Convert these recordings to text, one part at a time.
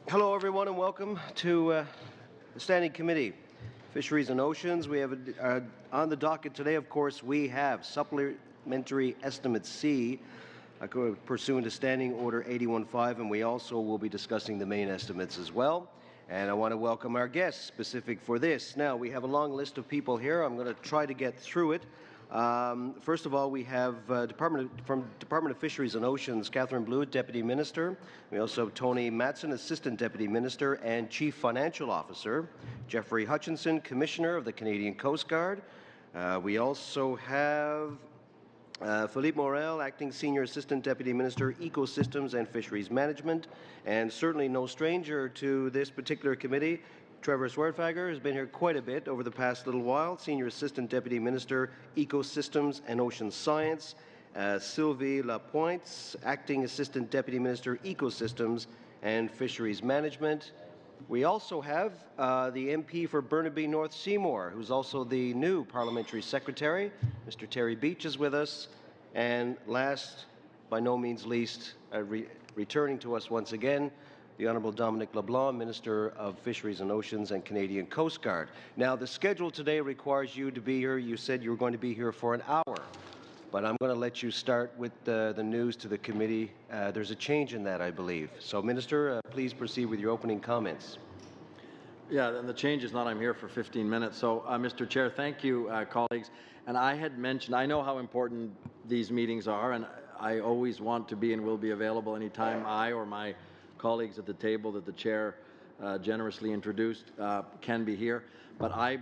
Hello, everyone, and welcome to the Standing Committee, Fisheries and Oceans. We have on the docket today, of course, we have Supplementary Estimate C, pursuant to Standing Order 81.5, and we also will be discussing the main estimates as well. And I want to welcome our guests specific for this. Now, we have a long list of people here. I'm going to try to get through it. First of all, we have Department of Fisheries and Oceans, Catherine Blewett, Deputy Minister. We also have Tony Matson, Assistant Deputy Minister and Chief Financial Officer. Jeffrey Hutchinson, Commissioner of the Canadian Coast Guard. We also have Philippe Morel, Acting Senior Assistant Deputy Minister, Ecosystems and Fisheries Management. And certainly no stranger to this particular committee, Trevor Swertfagger has been here quite a bit over the past little while. Senior Assistant Deputy Minister, Ecosystems and Ocean Science. Sylvie Lapointe, Acting Assistant Deputy Minister, Ecosystems and Fisheries Management. We also have the MP for Burnaby North Seymour, who's also the new Parliamentary Secretary. Mr. Terry Beach is with us. And last, by no means least, returning to us once again, the Honourable Dominic LeBlanc, Minister of Fisheries and Oceans and Canadian Coast Guard. Now, the schedule today requires you to be here. You said you were going to be here for an hour, but I'm going to let you start with the news to the committee. There's a change in that, I believe. So, Minister, please proceed with your opening comments. Yeah, and the change is not I'm here for 15 minutes. So, Mr. Chair, thank you, colleagues. And I had mentioned, I know how important these meetings are, and I always want to be and will be available anytime I or my colleagues at the table that the chair generously introduced can be here. But I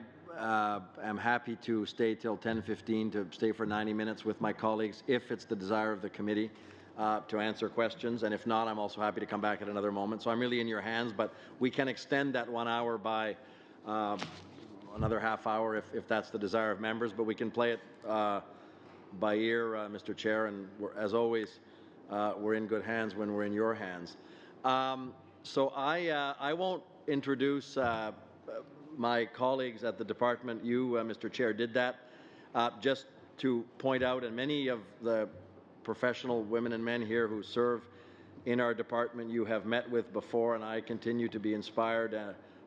am happy to stay till 10:15 to stay for 90 minutes with my colleagues if it's the desire of the committee to answer questions. And if not, I'm also happy to come back at another moment. So I'm really in your hands, but we can extend that 1 hour by another half hour if that's the desire of members. But we can play it by ear, Mr. Chair. And as always, we're in good hands when we're in your hands. So I won't introduce my colleagues at the department. You, Mr. Chair, did that. Just to point out, and many of the professional women and men here who serve in our department you have met with before, and I continue to be inspired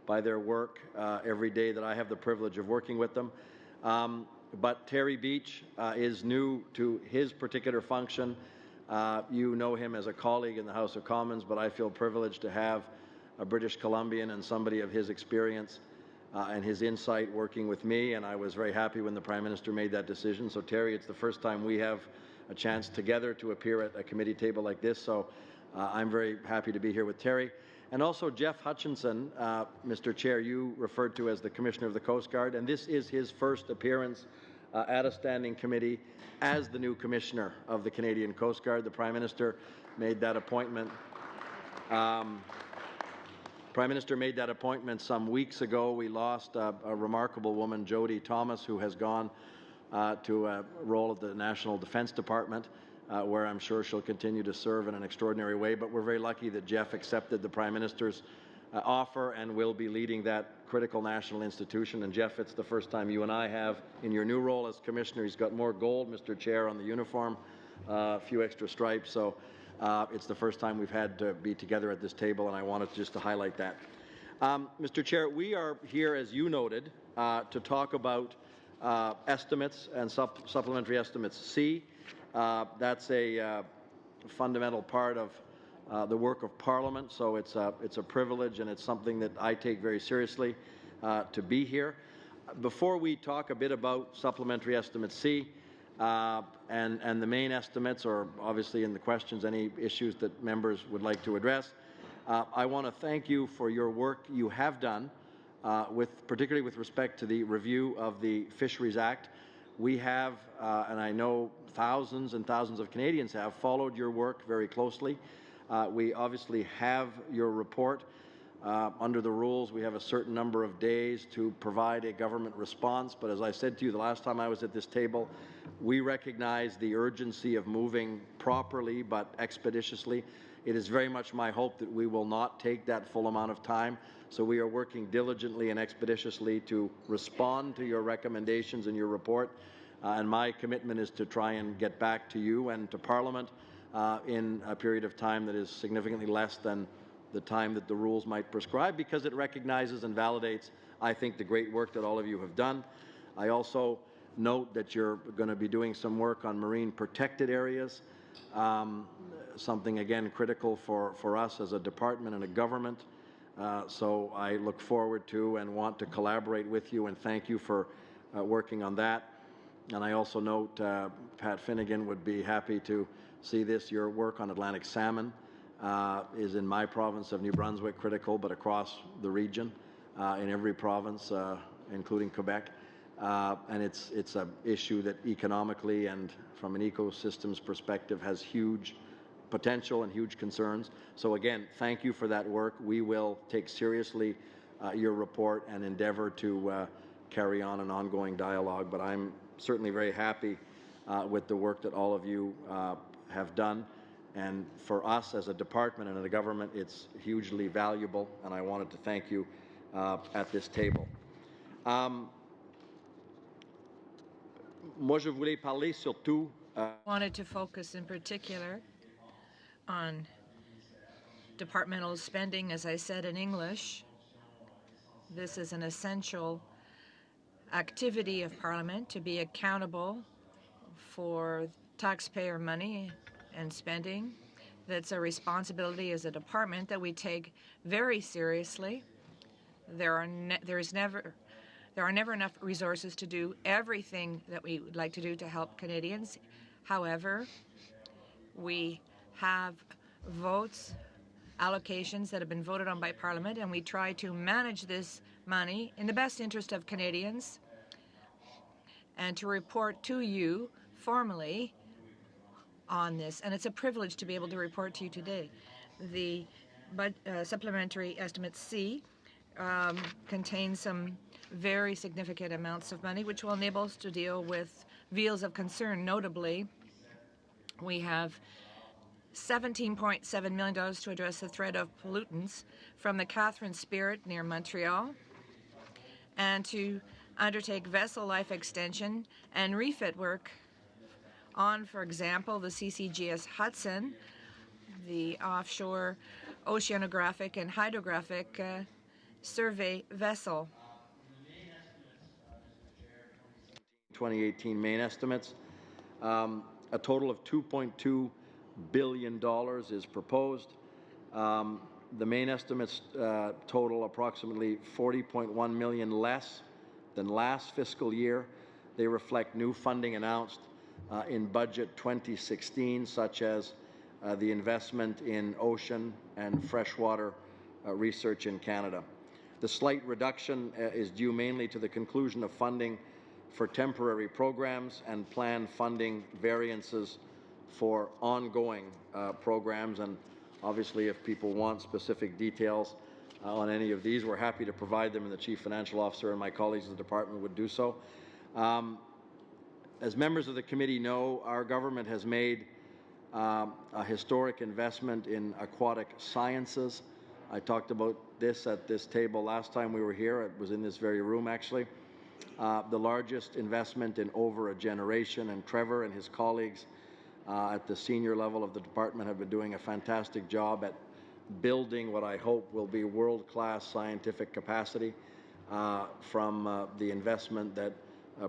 by their work every day that I have the privilege of working with them. But Terry Beach is new to his particular function. You know him as a colleague in the House of Commons, but I feel privileged to have a British Columbian and somebody of his experience and his insight working with me, and I was very happy when the Prime Minister made that decision. So, Terry, it's the first time we have a chance together to appear at a committee table like this, so I'm very happy to be here with Terry. And also Jeff Hutchinson, Mr. Chair, you referred to as the Commissioner of the Coast Guard, and this is his first appearance at a standing committee as the new Commissioner of the Canadian Coast Guard. The Prime Minister made that appointment. Prime Minister made that appointment some weeks ago. We lost a remarkable woman, Jody Thomas, who has gone to a role at the National Defence Department, where I'm sure she'll continue to serve in an extraordinary way. But we're very lucky that Jeff accepted the Prime Minister's offer and will be leading that critical national institution. And Jeff, it's the first time you and I have in your new role as Commissioner. He's got more gold, Mr. Chair, on the uniform, a few extra stripes. So it's the first time we've had to be together at this table, and I wanted just to highlight that. Mr. Chair, we are here, as you noted, to talk about estimates and supplementary estimates C. That's a fundamental part of the work of Parliament, so it's a privilege, and it's something that I take very seriously to be here. Before we talk a bit about Supplementary Estimate C and the main estimates, or obviously in the questions any issues that members would like to address, I want to thank you for your work you have done, particularly with respect to the review of the Fisheries Act. We have, and I know thousands and thousands of Canadians have, followed your work very closely. We obviously have your report. Under the rules, we have a certain number of days to provide a government response, but as I said to you the last time I was at this table, We recognize the urgency of moving properly but expeditiously. It is very much my hope that we will not take that full amount of time, so we are working diligently and expeditiously to respond to your recommendations in your report, and my commitment is to try and get back to you and to Parliament in a period of time that is significantly less than the time that the rules might prescribe, because it recognizes and validates, I think, the great work that all of you have done. I also note that you're going to be doing some work on marine protected areas, something again critical for us as a department and a government. So I look forward to and want to collaborate with you, and thank you for working on that. And I also note Pat Finnegan would be happy to see this. Your work on Atlantic salmon is in my province of New Brunswick critical, but across the region, in every province, including Quebec. And it's an issue that economically and from an ecosystems perspective has huge potential and huge concerns. So again, thank you for that work. We will take seriously your report and endeavor to carry on an ongoing dialogue. But I'm certainly very happy with the work that all of you have done. And for us as a department and as a government, it's hugely valuable, and I wanted to thank you at this table. Moi, je voulais parler surtout. Wanted to focus in particular on departmental spending, as I said in English. This is an essential activity of Parliament to be accountable for taxpayer money and spending. That's a responsibility as a department that we take very seriously. There are never enough resources to do everything that we would like to do to help Canadians. However, we have votes, allocations that have been voted on by Parliament, and we try to manage this money in the best interest of Canadians and to report to you formally on this. And it's a privilege to be able to report to you today. The Supplementary Estimate C contains some very significant amounts of money, which will enable us to deal with fields of concern. Notably, we have $17.7 million to address the threat of pollutants from the Catherine Spirit near Montreal, and to undertake vessel life extension and refit work on, for example, the CCGS Hudson, the offshore oceanographic and hydrographic survey vessel. 2018 main estimates. A total of $2.2 billion is proposed. The main estimates total approximately $40.1 million less than last fiscal year. They reflect new funding announced in Budget 2016, such as the investment in ocean and freshwater research in Canada. The slight reduction is due mainly to the conclusion of funding for temporary programs and planned funding variances for ongoing programs. And obviously, if people want specific details on any of these, we're happy to provide them, and the Chief Financial Officer and my colleagues in the department would do so. As members of the committee know, our government has made a historic investment in aquatic sciences. I talked about this at this table last time we were here. It was in this very room, actually. The largest investment in over a generation, and Trevor and his colleagues at the senior level of the department have been doing a fantastic job at building what I hope will be world-class scientific capacity from the investment that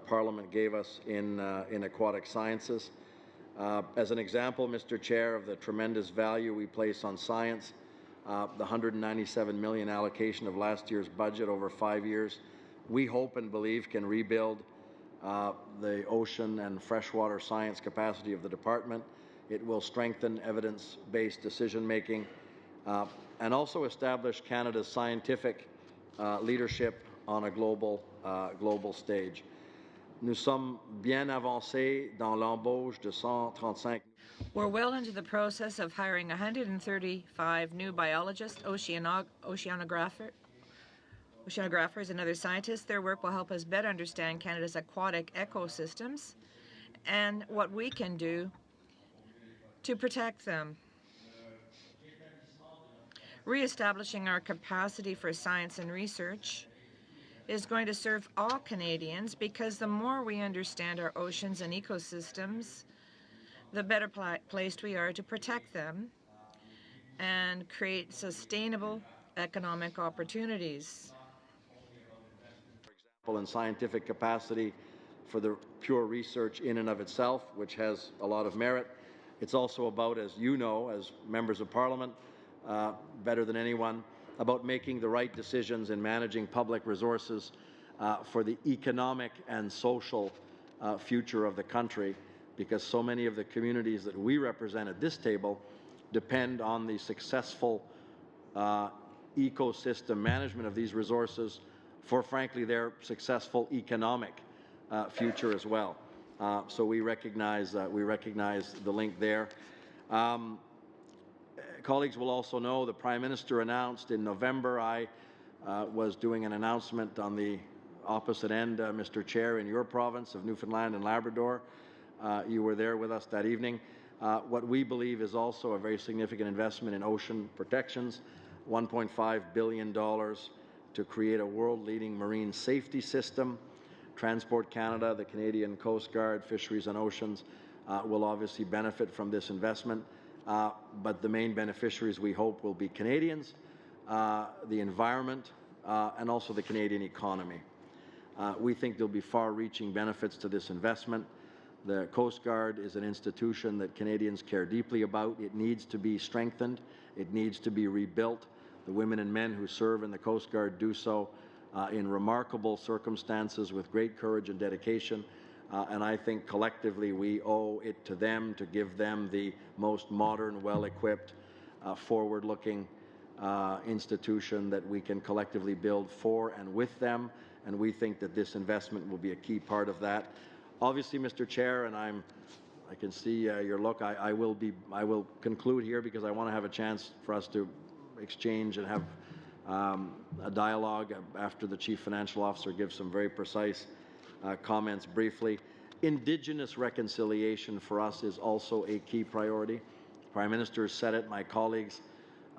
Parliament gave us in aquatic sciences. As an example, Mr. Chair, of the tremendous value we place on science, the $197 million allocation of last year's budget over 5 years, we hope and believe can rebuild the ocean and freshwater science capacity of the department. It will strengthen evidence-based decision-making and also establish Canada's scientific leadership on a global stage. Nous sommes bien avancés dans l'embauche de 135. We're well into the process of hiring 135 new biologists, oceanographers, and other scientists. Their work will help us better understand Canada's aquatic ecosystems and what we can do to protect them. Reestablishing our capacity for science and research is going to serve all Canadians, because the more we understand our oceans and ecosystems, the better placed we are to protect them and create sustainable economic opportunities. And scientific capacity for the pure research in and of itself, which has a lot of merit. It's also about, as you know, as members of Parliament, better than anyone, about making the right decisions in managing public resources for the economic and social future of the country, because so many of the communities that we represent at this table depend on the successful ecosystem management of these resources for, frankly, their successful economic future as well. So we recognize the link there. Colleagues will also know the Prime Minister announced in November. I was doing an announcement on the opposite end, Mr. Chair, in your province of Newfoundland and Labrador. You were there with us that evening. What we believe is also a very significant investment in ocean protections, $1.5 billion to create a world-leading marine safety system. Transport Canada, the Canadian Coast Guard, Fisheries and Oceans will obviously benefit from this investment, but the main beneficiaries, we hope, will be Canadians, the environment, and also the Canadian economy. We think there'll be far-reaching benefits to this investment. The Coast Guard is an institution that Canadians care deeply about. It needs to be strengthened. It needs to be rebuilt. The women and men who serve in the Coast Guard do so in remarkable circumstances with great courage and dedication, and I think collectively we owe it to them to give them the most modern, well-equipped, forward-looking institution that we can collectively build for and with them, and we think that this investment will be a key part of that. Obviously, Mr. Chair, and I can see your look, I will conclude here because I want to have a chance for us to exchange and have a dialogue after the Chief Financial Officer gives some very precise comments briefly. Indigenous reconciliation for us is also a key priority. Prime Minister said it, my colleagues,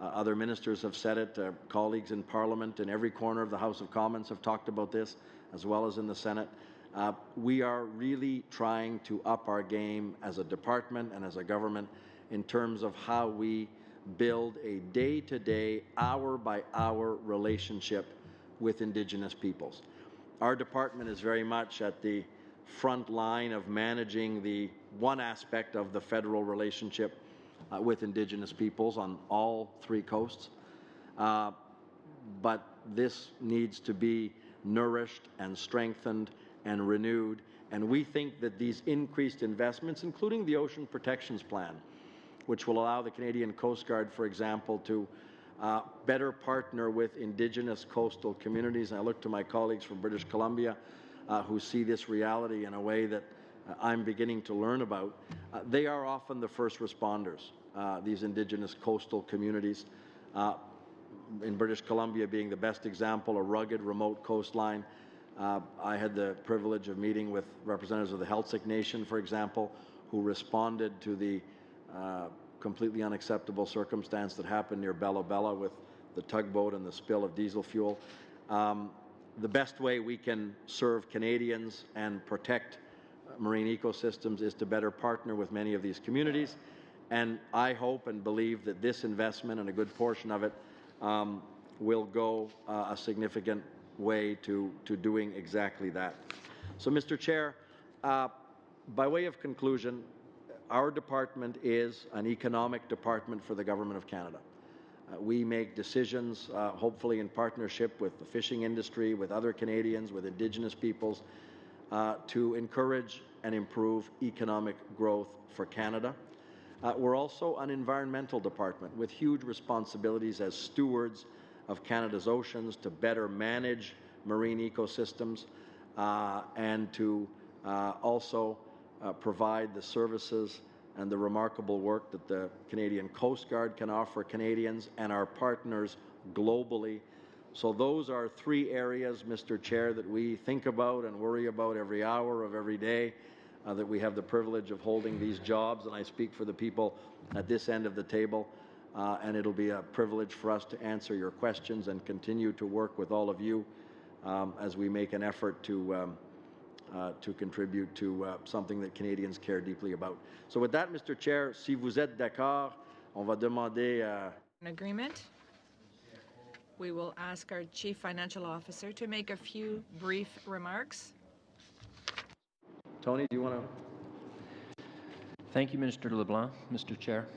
other ministers have said it, colleagues in Parliament in every corner of the House of Commons have talked about this, as well as in the Senate. We are really trying to up our game as a department and as a government in terms of how we build a day-to-day, hour-by-hour relationship with Indigenous peoples. Our department is very much at the front line of managing the one aspect of the federal relationship with Indigenous peoples on all three coasts. But this needs to be nourished and strengthened and renewed, and we think that these increased investments, including the Ocean Protections Plan, which will allow the Canadian Coast Guard, for example, to better partner with Indigenous coastal communities. And I look to my colleagues from British Columbia who see this reality in a way that I'm beginning to learn about. They are often the first responders, these Indigenous coastal communities. In British Columbia being the best example, a rugged, remote coastline. I had the privilege of meeting with representatives of the Heiltsuk Nation, for example, who responded to the completely unacceptable circumstance that happened near Bella Bella with the tugboat and the spill of diesel fuel. The best way we can serve Canadians and protect marine ecosystems is to better partner with many of these communities, and I hope and believe that this investment, and a good portion of it, will go a significant way to doing exactly that. So, Mr. Chair, by way of conclusion, our department is an economic department for the Government of Canada. We make decisions, hopefully in partnership with the fishing industry, with other Canadians, with Indigenous peoples, to encourage and improve economic growth for Canada. We're also an environmental department with huge responsibilities as stewards of Canada's oceans to better manage marine ecosystems and to also provide the services and the remarkable work that the Canadian Coast Guard can offer Canadians and our partners globally. So those are three areas, Mr. Chair, that we think about and worry about every hour of every day. that we have the privilege of holding these jobs, and I speak for the people at this end of the table. And it'll be a privilege for us to answer your questions and continue to work with all of you as we make an effort to contribute to something that Canadians care deeply about. So with that, Mr. Chair, si vous êtes d'accord, on va demander An agreement. We will ask our Chief Financial Officer to make a few brief remarks. Tony, do you want to? Thank you, Minister LeBlanc, Mr. Chair.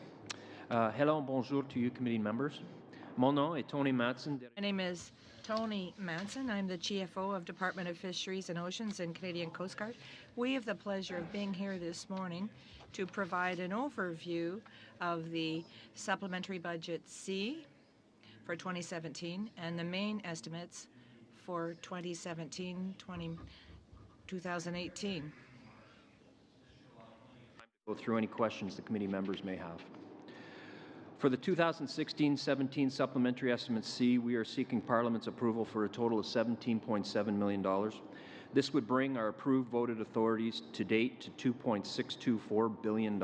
Hello and bonjour to you, committee members. Mon nom est Tony Matson. My name is Tony Manson. I'm the GFO of Department of Fisheries and Oceans and Canadian Coast Guard. We have the pleasure of being here this morning to provide an overview of the Supplementary Budget C for 2017 and the main estimates for 2017-2018. Go through any questions the committee members may have. For the 2016-17 Supplementary Estimate C, we are seeking Parliament's approval for a total of $17.7 million. This would bring our approved voted authorities to date to $2.624 billion,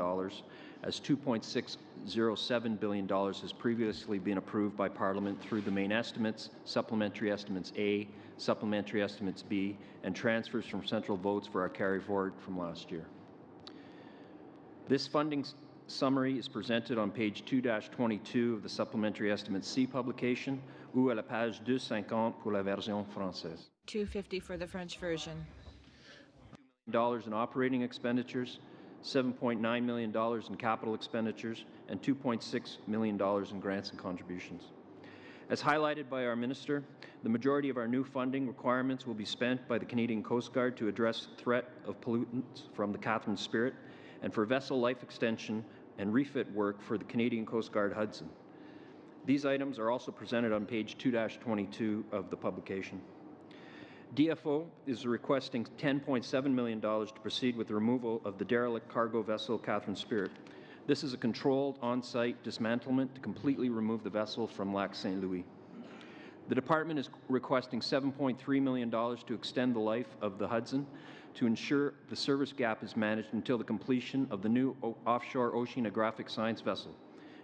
as $2.607 billion has previously been approved by Parliament through the main estimates, Supplementary Estimates A, Supplementary Estimates B, and transfers from central votes for our carry forward from last year. This funding summary is presented on page 2-22 of the Supplementary Estimate C publication, ou à la page 250 pour la version française. 250 for the French version. $2 million in operating expenditures, $7.9 million in capital expenditures, and $2.6 million in grants and contributions. As highlighted by our Minister, the majority of our new funding requirements will be spent by the Canadian Coast Guard to address the threat of pollutants from the Catherine Spirit and for vessel life extension and refit work for the Canadian Coast Guard Hudson. These items are also presented on page 2-22 of the publication. DFO is requesting $10.7 million to proceed with the removal of the derelict cargo vessel Catherine Spirit. This is a controlled on-site dismantlement to completely remove the vessel from Lac St. Louis. The department is requesting $7.3 million to extend the life of the Hudson to ensure the service gap is managed until the completion of the new offshore oceanographic science vessel,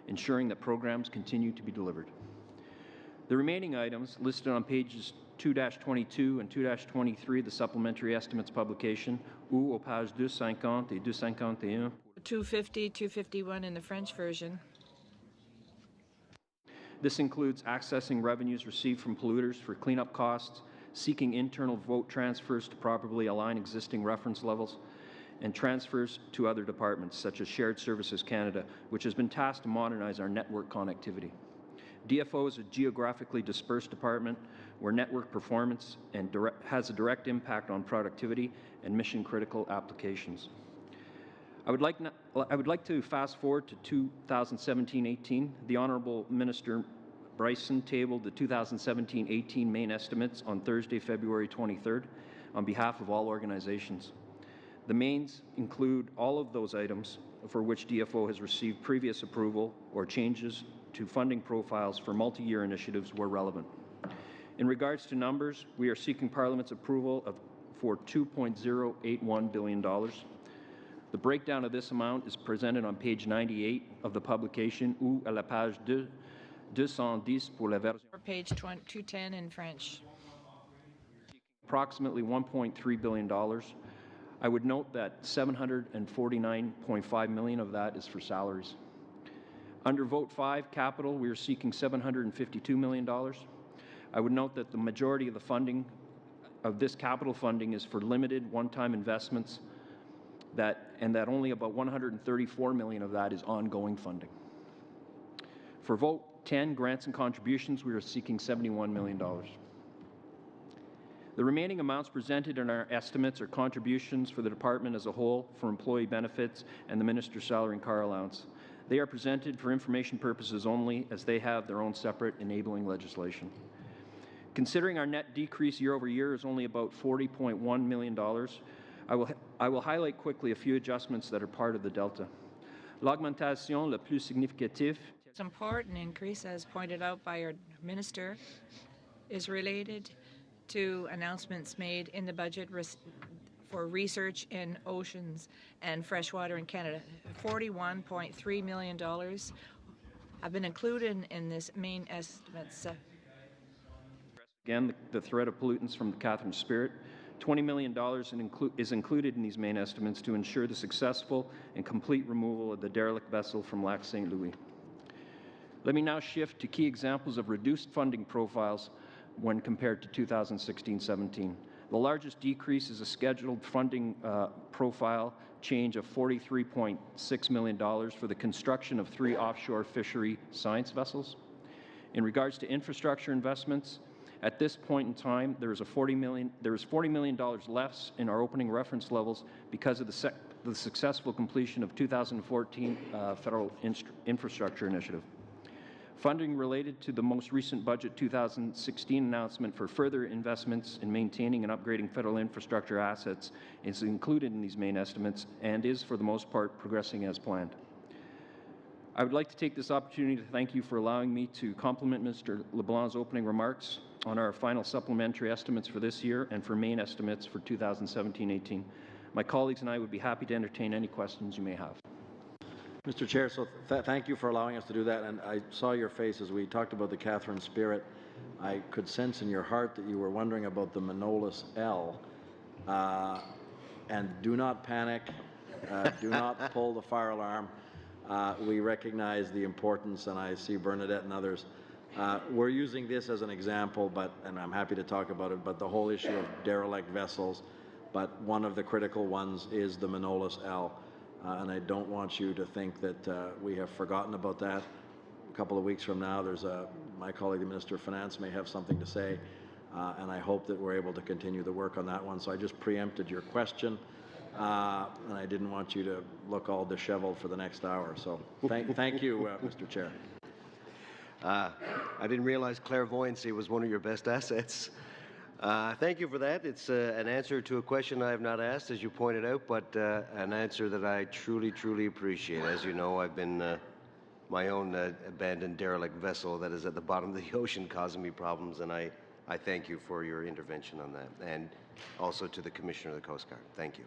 ensuring that programs continue to be delivered. The remaining items listed on pages 2-22 and 2-23 of the Supplementary Estimates publication, ou aux pages 250 et 251. 250, 251 in the French version. This includes accessing revenues received from polluters for cleanup costs, seeking internal vote transfers to properly align existing reference levels, and transfers to other departments, such as Shared Services Canada, which has been tasked to modernize our network connectivity. DFO is a geographically dispersed department where network performance has a direct impact on productivity and mission-critical applications. I would like to fast forward to 2017-18. The Honourable Minister Bryson tabled the 2017-18 main estimates on Thursday, February 23rd, on behalf of all organizations. The mains include all of those items for which DFO has received previous approval or changes to funding profiles for multi-year initiatives where relevant. In regards to numbers, we are seeking Parliament's approval for $2.081 billion. The breakdown of this amount is presented on page 98 of the publication, ou à la page 210 pour la version. Or page 210 in French. Approximately $1.3 billion. I would note that $749.5 million of that is for salaries. Under Vote 5, Capital, we are seeking $752 million. I would note that the majority of the funding of this capital funding is for limited one-time investments, and that only about $134 million of that is ongoing funding. For Vote 10, Grants and Contributions, we are seeking $71 million. The remaining amounts presented in our estimates are contributions for the department as a whole for employee benefits and the minister's salary and car allowance. They are presented for information purposes only, as they have their own separate enabling legislation. Considering our net decrease year over year is only about $40.1 million, I will highlight quickly a few adjustments that are part of the delta. L'augmentation la plus significative. It's an important increase, as pointed out by our minister, is related to announcements made in the budget for research in oceans and freshwater in Canada. $41.3 million have been included in this main estimates. Again, the threat of pollutants from the Catherine Spirit. $20 million is included in these main estimates to ensure the successful and complete removal of the derelict vessel from Lac St. Louis. Let me now shift to key examples of reduced funding profiles when compared to 2016-17. The largest decrease is a scheduled funding profile change of $43.6 million for the construction of 3 offshore fishery science vessels. In regards to infrastructure investments, at this point in time, there is $40 million less in our opening reference levels because of the successful completion of 2014 Federal Infrastructure Initiative. Funding related to the most recent budget 2016 announcement for further investments in maintaining and upgrading federal infrastructure assets is included in these main estimates and is, for the most part, progressing as planned. I would like to take this opportunity to thank you for allowing me to complement Mr. LeBlanc's opening remarks on our final supplementary estimates for this year and for main estimates for 2017-18. My colleagues and I would be happy to entertain any questions you may have. Mr. Chair, so thank you for allowing us to do that. And I saw your face as we talked about the Catherine Spirit. I could sense in your heart that you were wondering about the Manolis L. And do not panic. Do not pull the fire alarm. We recognize the importance, and I see Bernadette and others. We're using this as an example, and I'm happy to talk about it, but the whole issue of derelict vessels, but one of the critical ones is the Manolis L. And I don't want you to think that we have forgotten about that. A couple of weeks from now, my colleague, the Minister of Finance, may have something to say, and I hope that we're able to continue the work on that one. So I just preempted your question, and I didn't want you to look all disheveled for the next hour. So thank you, Mr. Chair. I didn't realize clairvoyancy was one of your best assets. Thank you for that. It's an answer to a question I have not asked, as you pointed out, but an answer that I truly, truly appreciate. As you know, I've been my own abandoned derelict vessel that is at the bottom of the ocean causing me problems, and I thank you for your intervention on that, and also to the Commissioner of the Coast Guard. Thank you.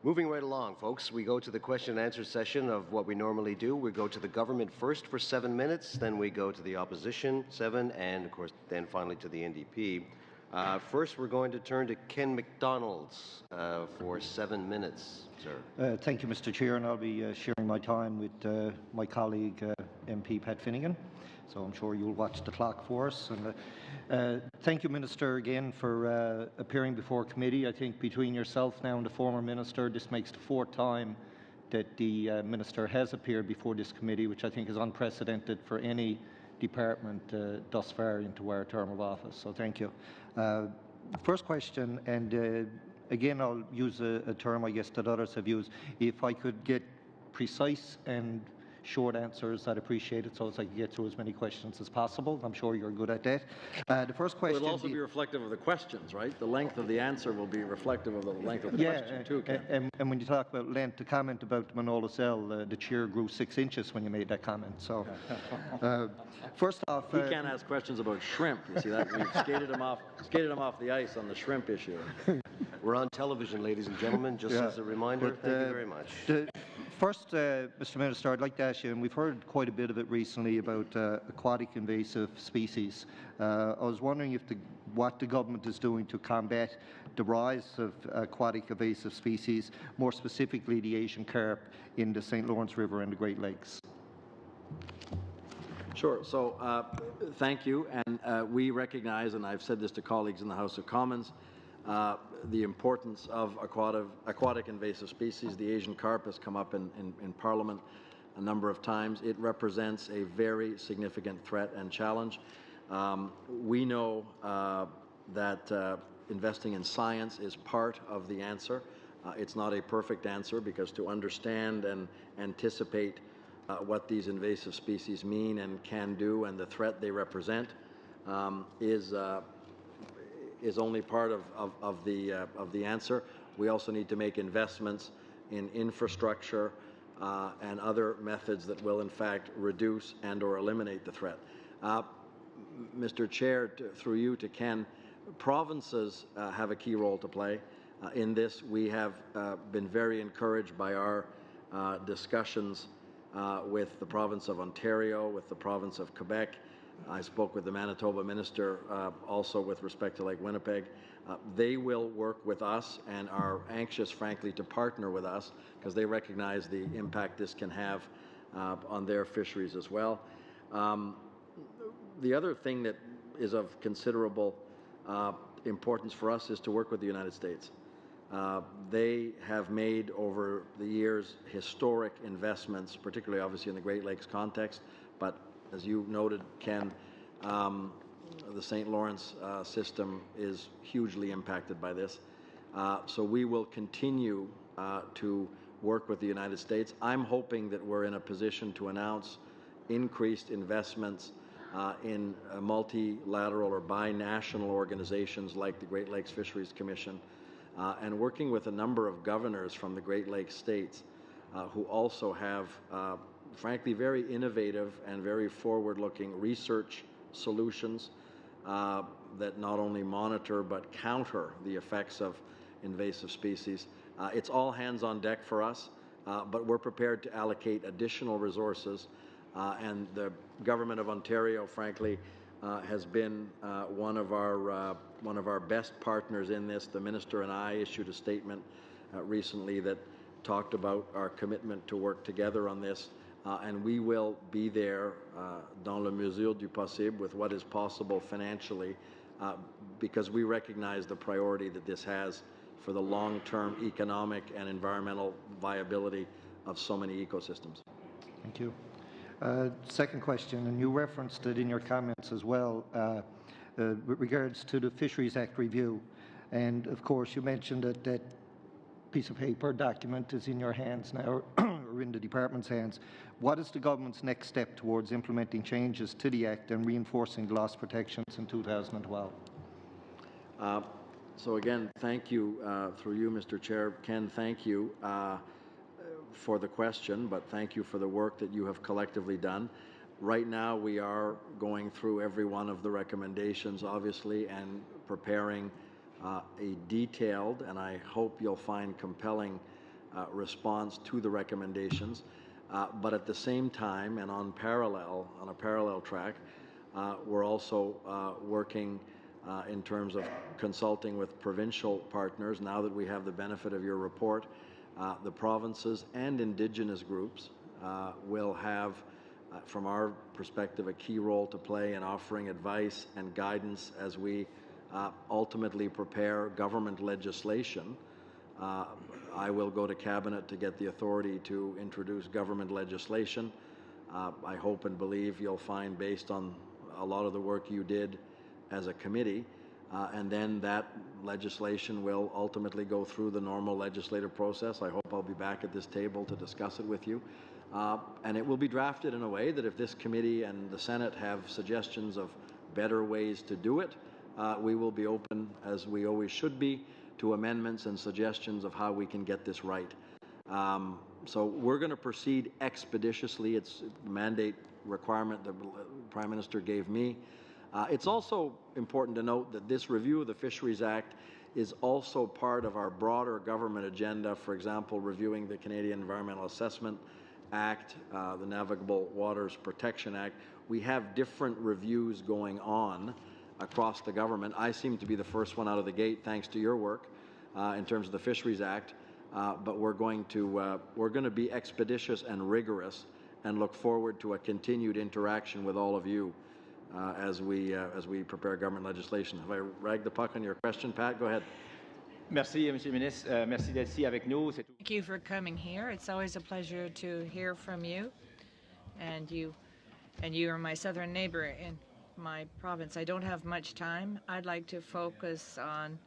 Moving right along, folks, we go to the question and answer session of what we normally do. We go to the government first for 7 minutes, then we go to the opposition, 7, and of course, then finally to the NDP. First, we're going to turn to Ken McDonald's for 7 minutes, sir. Thank you, Mr. Chair, and I'll be sharing my time with my colleague, MP Pat Finnegan. So I'm sure you'll watch the clock for us. And thank you, Minister, again for appearing before committee. I think between yourself now and the former Minister, this makes the 4th time that the Minister has appeared before this committee, which I think is unprecedented for any department thus far into our term of office. So thank you. First question, and again I'll use a term I guess that others have used. If I could get precise and short answers, I'd appreciate it, so as I can get through as many questions as possible. I'm sure you're good at that. The first question... It will also be reflective of the questions, right? The length of the answer will be reflective of the length of the question, too, Ken. And when you talk about length, the comment about the Manolis L, the chair grew 6 inches when you made that comment. So, first off... He can't ask questions about shrimp. You see that? We've skated him off the ice on the shrimp issue. We're on television, ladies and gentlemen, just as a reminder. Thank you very much. First, Mr. Minister, I'd like to ask you, and we've heard quite a bit of it recently about aquatic invasive species. I was wondering what the government is doing to combat the rise of aquatic invasive species, more specifically the Asian carp in the St. Lawrence River and the Great Lakes. Sure. So thank you. And we recognize, and I've said this to colleagues in the House of Commons, the importance of aquatic invasive species. The Asian carp has come up in Parliament a number of times. It represents a very significant threat and challenge. We know that investing in science is part of the answer. It's not a perfect answer, because to understand and anticipate what these invasive species mean and can do and the threat they represent is only part of the answer. We also need to make investments in infrastructure and other methods that will in fact reduce and or eliminate the threat. Mr. Chair, through you to Ken, provinces have a key role to play. in this. We have been very encouraged by our discussions with the province of Ontario, with the province of Quebec. I spoke with the Manitoba minister also with respect to Lake Winnipeg. They will work with us and are anxious, frankly, to partner with us because they recognize the impact this can have on their fisheries as well. The other thing that is of considerable importance for us is to work with the United States. They have made over the years historic investments, particularly obviously in the Great Lakes context, but as you noted, Ken, the St. Lawrence system is hugely impacted by this. So we will continue to work with the United States. I'm hoping that we're in a position to announce increased investments in multilateral or binational organizations like the Great Lakes Fisheries Commission, and working with a number of governors from the Great Lakes states who also have, frankly, very innovative and very forward-looking research solutions that not only monitor but counter the effects of invasive species. It's all hands on deck for us, but we're prepared to allocate additional resources, and the Government of Ontario, frankly, has been one of our best partners in this. The minister and I issued a statement recently that talked about our commitment to work together on this, and we will be there dans la mesure du possible with what is possible financially, because we recognize the priority that this has for the long-term economic and environmental viability of so many ecosystems. Thank you. Second question, and you referenced it in your comments as well, with regards to the Fisheries Act review. And of course, you mentioned that that piece of paper document is in your hands now, or in the department's hands. What is the government's next step towards implementing changes to the Act and reinforcing the loss protections in 2012? So again, thank you, through you, Mr. Chair. Ken, thank you for the question, but thank you for the work that you have collectively done. Right now, we are going through every one of the recommendations, obviously, and preparing a detailed, and I hope you'll find compelling, response to the recommendations. But at the same time, and on a parallel track, we're also working in terms of consulting with provincial partners. Now that we have the benefit of your report, the provinces and Indigenous groups will have, from our perspective, a key role to play in offering advice and guidance as we ultimately prepare government legislation. I will go to Cabinet to get the authority to introduce government legislation. I hope and believe you'll find, based on a lot of the work you did as a committee, and then that legislation will ultimately go through the normal legislative process. I hope I'll be back at this table to discuss it with you. And it will be drafted in a way that if this committee and the Senate have suggestions of better ways to do it, we will be open, as we always should be, to amendments and suggestions of how we can get this right. So we're going to proceed expeditiously. It's a mandate requirement that the Prime Minister gave me. It's also important to note that this review of the Fisheries Act is also part of our broader government agenda, for example, reviewing the Canadian Environmental Assessment Act, the Navigable Waters Protection Act. We have different reviews going on across the government. I seem to be the first one out of the gate, thanks to your work, in terms of the Fisheries Act, but we're going to be expeditious and rigorous and look forward to a continued interaction with all of you as we prepare government legislation. Have I ragged the puck on your question, Pat? Go ahead. Merci, Monsieur le Ministre. Merci d'être ici avec nous. Thank you for coming here. It's always a pleasure to hear from you. And you are my southern neighbor in my province. I don't have much time. I'd like to focus on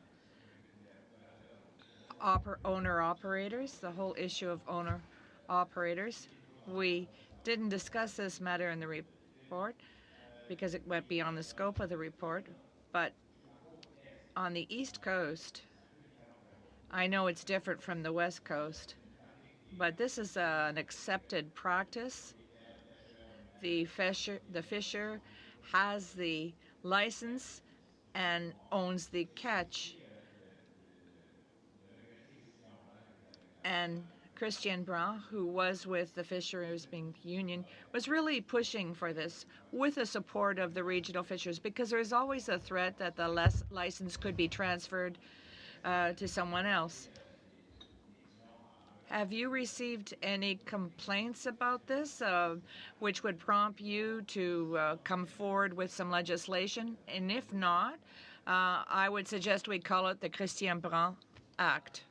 owner-operators, the whole issue of owner-operators. We didn't discuss this matter in the report because it went beyond the scope of the report, but on the East Coast, I know it's different from the West Coast, but this is an accepted practice. The fisher has the license and owns the catch, And Christian Brun, who was with the Fishermen's Union, was really pushing for this with the support of the regional fishers, because there's always a threat that the license could be transferred to someone else. Have you received any complaints about this, which would prompt you to come forward with some legislation? And if not, I would suggest we call it the Christian Brun Act.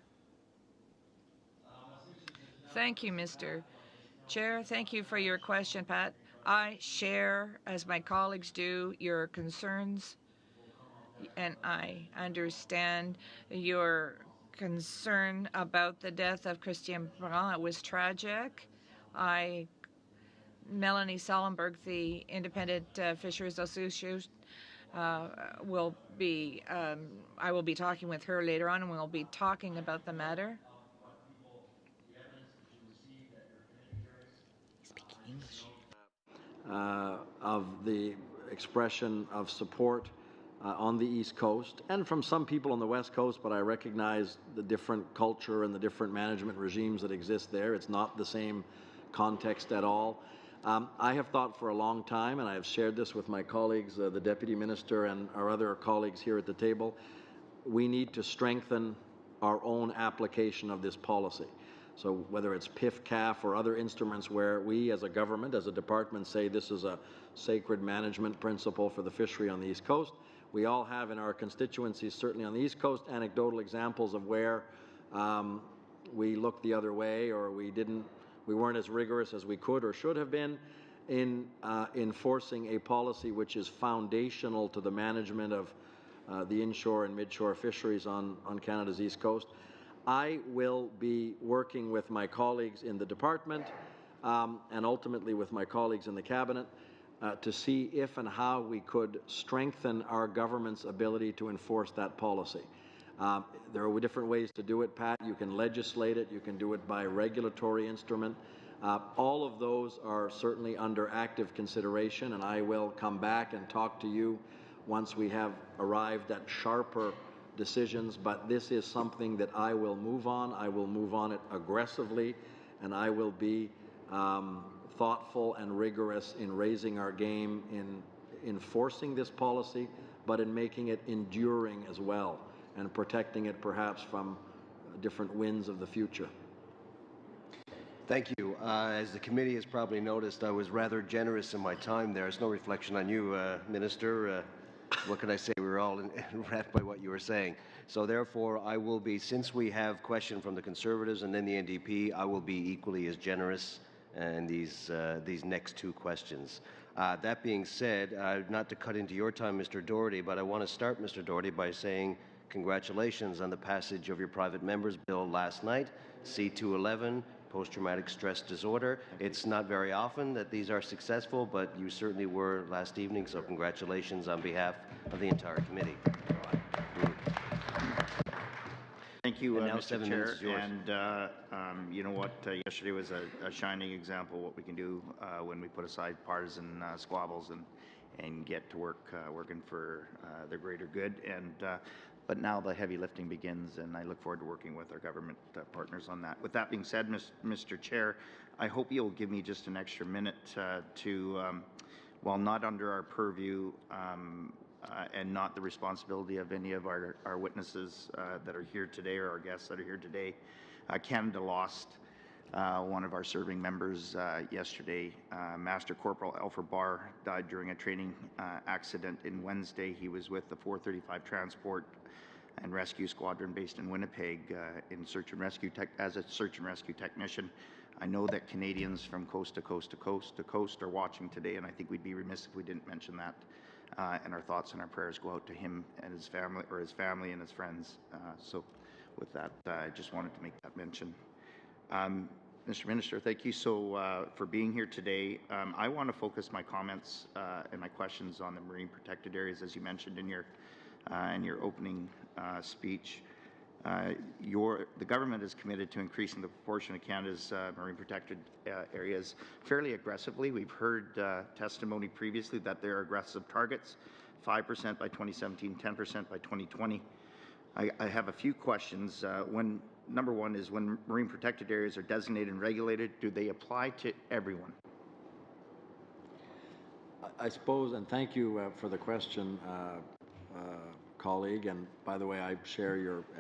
Thank you, Mr. Chair. Thank you for your question, Pat. I share, as my colleagues do, your concerns, and I understand your concern about the death of Christian Brun. It was tragic. Melanie Sullenberg, the Independent Fisheries Association, I will be talking with her later on, and we'll be talking about the matter. Speaking English. Of the expression of support on the East Coast and from some people on the West Coast, but I recognize the different culture and the different management regimes that exist there. It's not the same context at all. I have thought for a long time, and I have shared this with my colleagues, the Deputy Minister and our other colleagues here at the table, we need to strengthen our own application of this policy. So whether it's PIF-CAF or other instruments where we as a government, as a department, say this is a sacred management principle for the fishery on the East Coast, we all have in our constituencies, certainly on the East Coast, anecdotal examples of where we looked the other way, or we weren't as rigorous as we could or should have been in enforcing a policy which is foundational to the management of the inshore and midshore fisheries on Canada's East Coast. I will be working with my colleagues in the department and ultimately with my colleagues in the cabinet to see if and how we could strengthen our government's ability to enforce that policy. There are different ways to do it, Pat. You can legislate it. You can do it by regulatory instrument. All of those are certainly under active consideration, and I will come back and talk to you once we have arrived at sharper decisions. But this is something that I will move on. I will move on it aggressively, and I will be thoughtful and rigorous in raising our game in enforcing this policy, but in making it enduring as well, and protecting it perhaps from different winds of the future. Thank you. As the committee has probably noticed, I was rather generous in my time there. It's no reflection on you, Minister. What can I say? We were all enwrapped by what you were saying. So therefore, I will be, since we have question from the Conservatives and then the NDP, I will be equally as generous in these next two questions. That being said, not to cut into your time, Mr. Doherty, but I want to start, Mr. Doherty, by saying congratulations on the passage of your private member's bill last night, C-211, post-traumatic stress disorder. It's not very often that these are successful, but you certainly were last evening, so congratulations on behalf of the entire committee. Thank you, now Mr. 7 Chair. minutes is yours. And you know what? Yesterday was a shining example of what we can do when we put aside partisan squabbles and get to work working for the greater good. But now the heavy lifting begins, and I look forward to working with our government partners on that. With that being said, Mr. Chair, I hope you'll give me just an extra minute while not under our purview and not the responsibility of any of our witnesses that are here today or our guests that are here today. Canada lost one of our serving members yesterday. Master Corporal Alfred Barr died during a training accident in Wednesday. He was with the 435 Transport and Rescue Squadron based in Winnipeg in search and rescue as a search and rescue technician. I know that Canadians from coast to coast to coast to coast are watching today, and I think we'd be remiss if we didn't mention that. And our thoughts and our prayers go out to him and his family, or his family and his friends. So with that, I just wanted to make that mention. Mr. Minister, thank you for being here today. I want to focus my comments and my questions on the marine protected areas, as you mentioned in your opening speech. The government is committed to increasing the proportion of Canada's marine protected areas fairly aggressively. We've heard testimony previously that there are aggressive targets, 5% by 2017, 10% by 2020. I have a few questions. When number one is when marine protected areas are designated and regulated, do they apply to everyone? I suppose, and thank you for the question, colleague. And by the way, I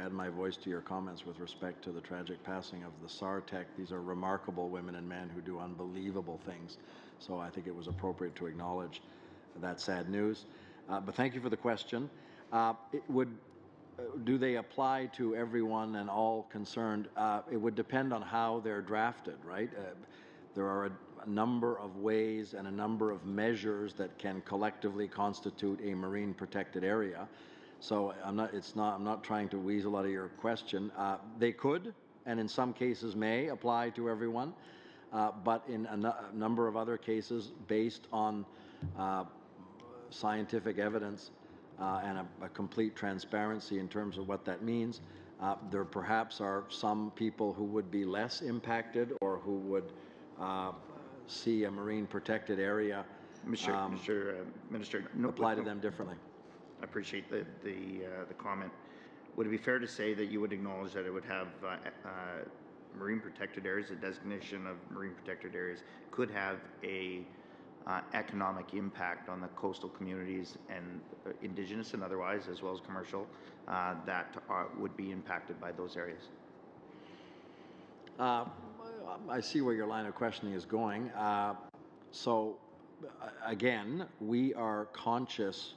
add my voice to your comments with respect to the tragic passing of the SARTEC. These are remarkable women and men who do unbelievable things. So I think it was appropriate to acknowledge that sad news. But thank you for the question. Do they apply to everyone and all concerned? It would depend on how they're drafted, right? There are a number of ways and a number of measures that can collectively constitute a marine protected area. So I'm not trying to weasel out of your question. They could, and in some cases may, apply to everyone, but in a number of other cases, based on scientific evidence and a complete transparency in terms of what that means, there perhaps are some people who would be less impacted or who would see a marine protected area Minister, apply to them differently. I appreciate the comment. Would it be fair to say that you would acknowledge that it would have marine protected areas, the designation of marine protected areas could have a economic impact on the coastal communities and Indigenous and otherwise, as well as commercial, that would be impacted by those areas? I see where your line of questioning is going. So, again, we are conscious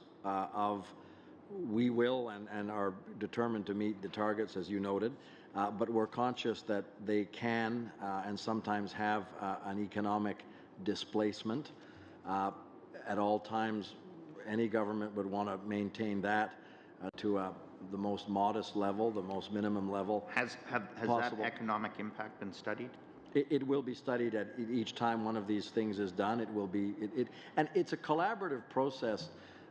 we will and are determined to meet the targets, as you noted, but we're conscious that they can and sometimes have an economic displacement. At all times, any government would want to maintain that to the most modest level, the most minimum level. Has that economic impact been studied? It will be studied at each time one of these things is done. It will be, and it's a collaborative process,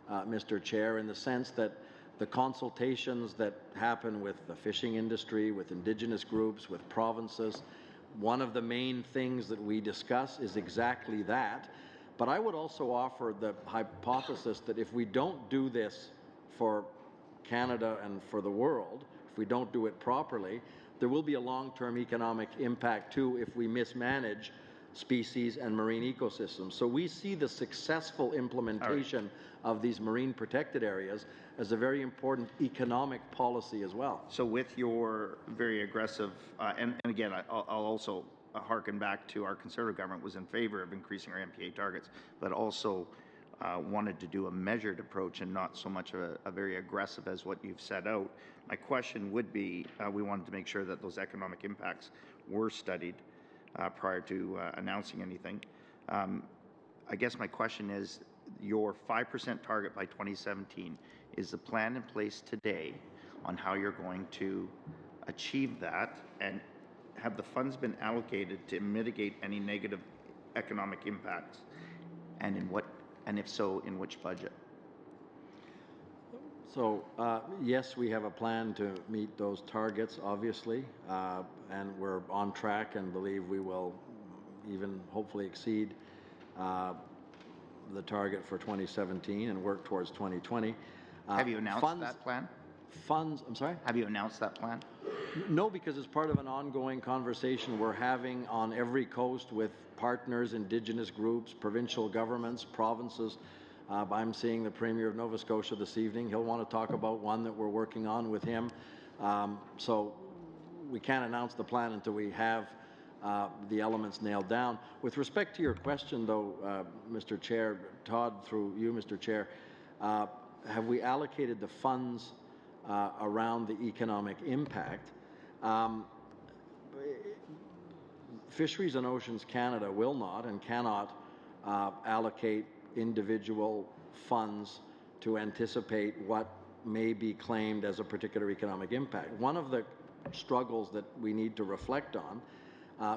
Mr. Chair, in the sense that the consultations that happen with the fishing industry, with Indigenous groups, with provinces, one of the main things that we discuss is exactly that. But I would also offer the hypothesis that if we don't do this for Canada and for the world, if we don't do it properly, there will be a long-term economic impact too if we mismanage species and marine ecosystems. So we see the successful implementation of these marine protected areas as a very important economic policy as well. So with your very aggressive, and again, I'll also harken back to our Conservative government was in favor of increasing our MPA targets, but also wanted to do a measured approach and not so much a very aggressive as what you've set out. My question would be, we wanted to make sure that those economic impacts were studied prior to announcing anything. I guess my question is, your 5% target by 2017, is the plan in place today on how you're going to achieve that, and have the funds been allocated to mitigate any negative economic impacts, and in what, and if so, in which budget? So, yes, we have a plan to meet those targets, obviously, and we're on track and believe we will even hopefully exceed the target for 2017 and work towards 2020. Have you announced that plan? I'm sorry? Have you announced that plan? No, because it's part of an ongoing conversation we're having on every coast with partners, Indigenous groups, provincial governments, provinces. I'm seeing the Premier of Nova Scotia this evening. He'll want to talk about one that we're working on with him. So we can't announce the plan until we have the elements nailed down. With respect to your question, though, Mr. Chair, Todd, through you, Mr. Chair, have we allocated the funds around the economic impact? Fisheries and Oceans Canada will not and cannot allocate individual funds to anticipate what may be claimed as a particular economic impact. One of the struggles that we need to reflect on,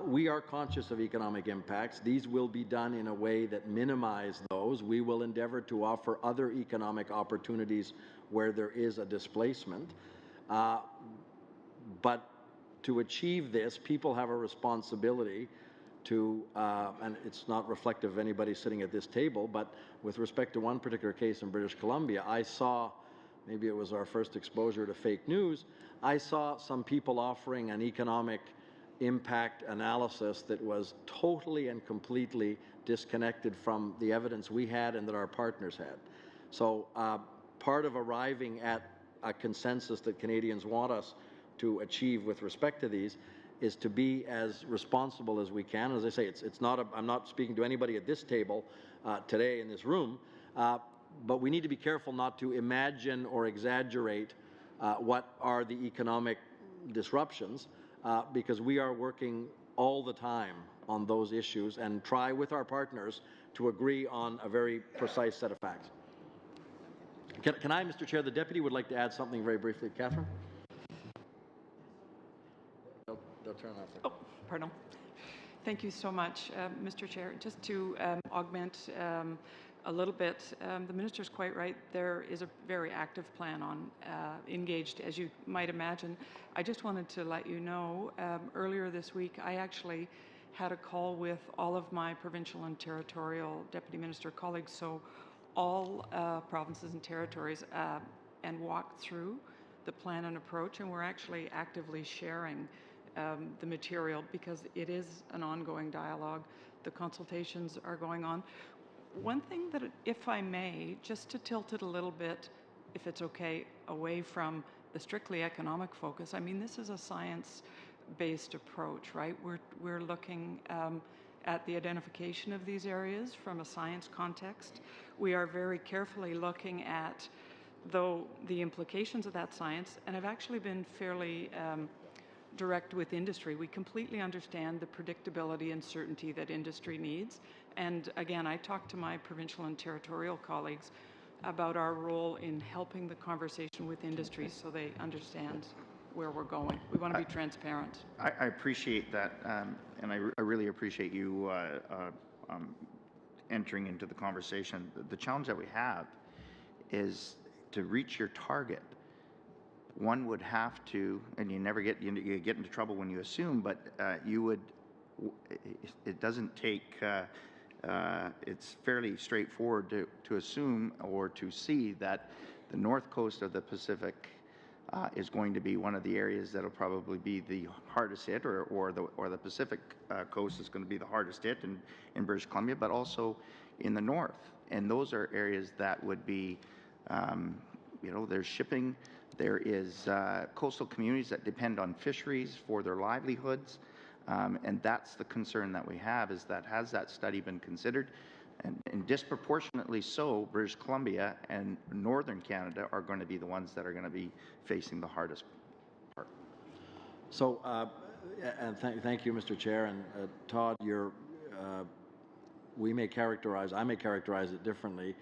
we are conscious of economic impacts. These will be done in a way that minimize those. We will endeavor to offer other economic opportunities where there is a displacement. But to achieve this, people have a responsibility to, and it's not reflective of anybody sitting at this table, but with respect to one particular case in British Columbia, I saw maybe it was our first exposure to fake news, I saw some people offering an economic impact analysis that was totally and completely disconnected from the evidence we had and that our partners had. So part of arriving at a consensus that Canadians want us to achieve with respect to these is to be as responsible as we can. As I say, it's not I'm not speaking to anybody at this table today in this room, but we need to be careful not to imagine or exaggerate what are the economic disruptions, because we are working all the time on those issues and try with our partners to agree on a very precise set of facts. Can I, Mr. Chair, the Deputy would like to add something very briefly. Catherine? They'll turn off. Oh, pardon. Thank you so much, Mr. Chair. Just to augment a little bit, the Minister's quite right. There is a very active plan on engaged, as you might imagine. I just wanted to let you know, earlier this week, I actually had a call with all of my provincial and territorial Deputy Minister colleagues, so all provinces and territories, and walked through the plan and approach, and we're actually actively sharing the material because it is an ongoing dialogue. The consultations are going on. One thing that, if I may, just to tilt it a little bit, if it's okay, away from the strictly economic focus, I mean, this is a science-based approach, right? We're looking at the identification of these areas from a science context. We are very carefully looking at, though, the implications of that science, and I've actually been fairly direct with industry. We completely understand the predictability and certainty that industry needs. And again, I talked to my provincial and territorial colleagues about our role in helping the conversation with industry so they understand where we're going. We want to be transparent. I appreciate that, and I really appreciate you entering into the conversation. The challenge that we have is to reach your target. One would have to, and you never get, you get into trouble when you assume, but you would, it doesn't take, it's fairly straightforward to assume or to see that the north coast of the Pacific is going to be one of the areas that will probably be the hardest hit, or the Pacific coast is going to be the hardest hit in British Columbia, but also in the north. And those are areas that would be, you know, there's shipping, there is coastal communities that depend on fisheries for their livelihoods, and that's the concern that we have, is that has that study been considered? And disproportionately so, British Columbia and Northern Canada are going to be the ones that are going to be facing the hardest part. So, and thank you, Mr. Chair, and Todd, we may characterize, I may characterize it differently.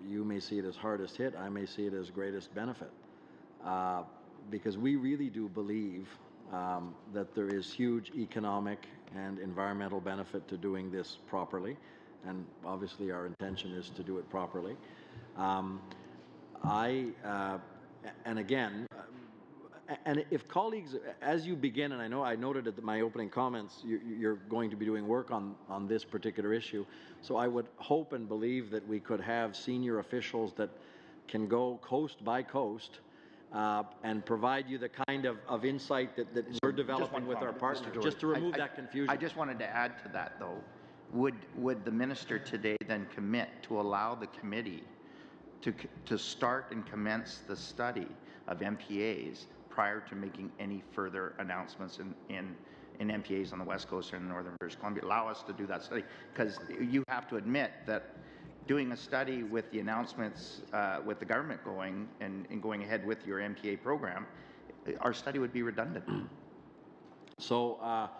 You may see it as hardest hit, I may see it as greatest benefit. Because we really do believe that there is huge economic and environmental benefit to doing this properly, and obviously our intention is to do it properly. And again, and if colleagues, as you begin, and I know I noted at my opening comments, you're going to be doing work on this particular issue, so I would hope and believe that we could have senior officials that can go coast by coast and provide you the kind of insight that we're developing with our partners, just to remove that confusion. I just wanted to add to that, though. Would the minister today then commit to allow the committee to start and commence the study of MPAs prior to making any further announcements in MPAs on the West Coast or in Northern British Columbia? Allow us to do that study, because you have to admit that doing a study with the announcements with the government going and going ahead with your MPA program, our study would be redundant. So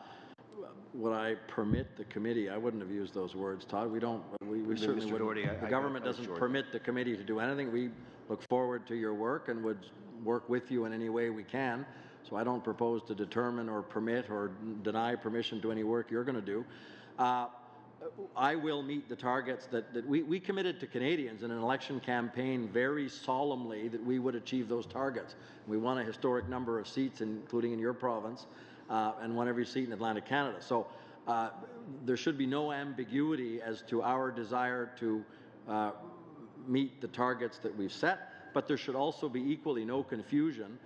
would I permit the committee? I wouldn't have used those words, Todd. We don't. We certainly wouldn't. The government doesn't permit the committee to do anything. We look forward to your work and would work with you in any way we can. So I don't propose to determine or permit or deny permission to any work you're going to do. I will meet the targets that we committed to Canadians in an election campaign very solemnly that we would achieve those targets. We won a historic number of seats, including in your province, and won every seat in Atlantic Canada. So there should be no ambiguity as to our desire to meet the targets that we've set. but there should also be equally no confusion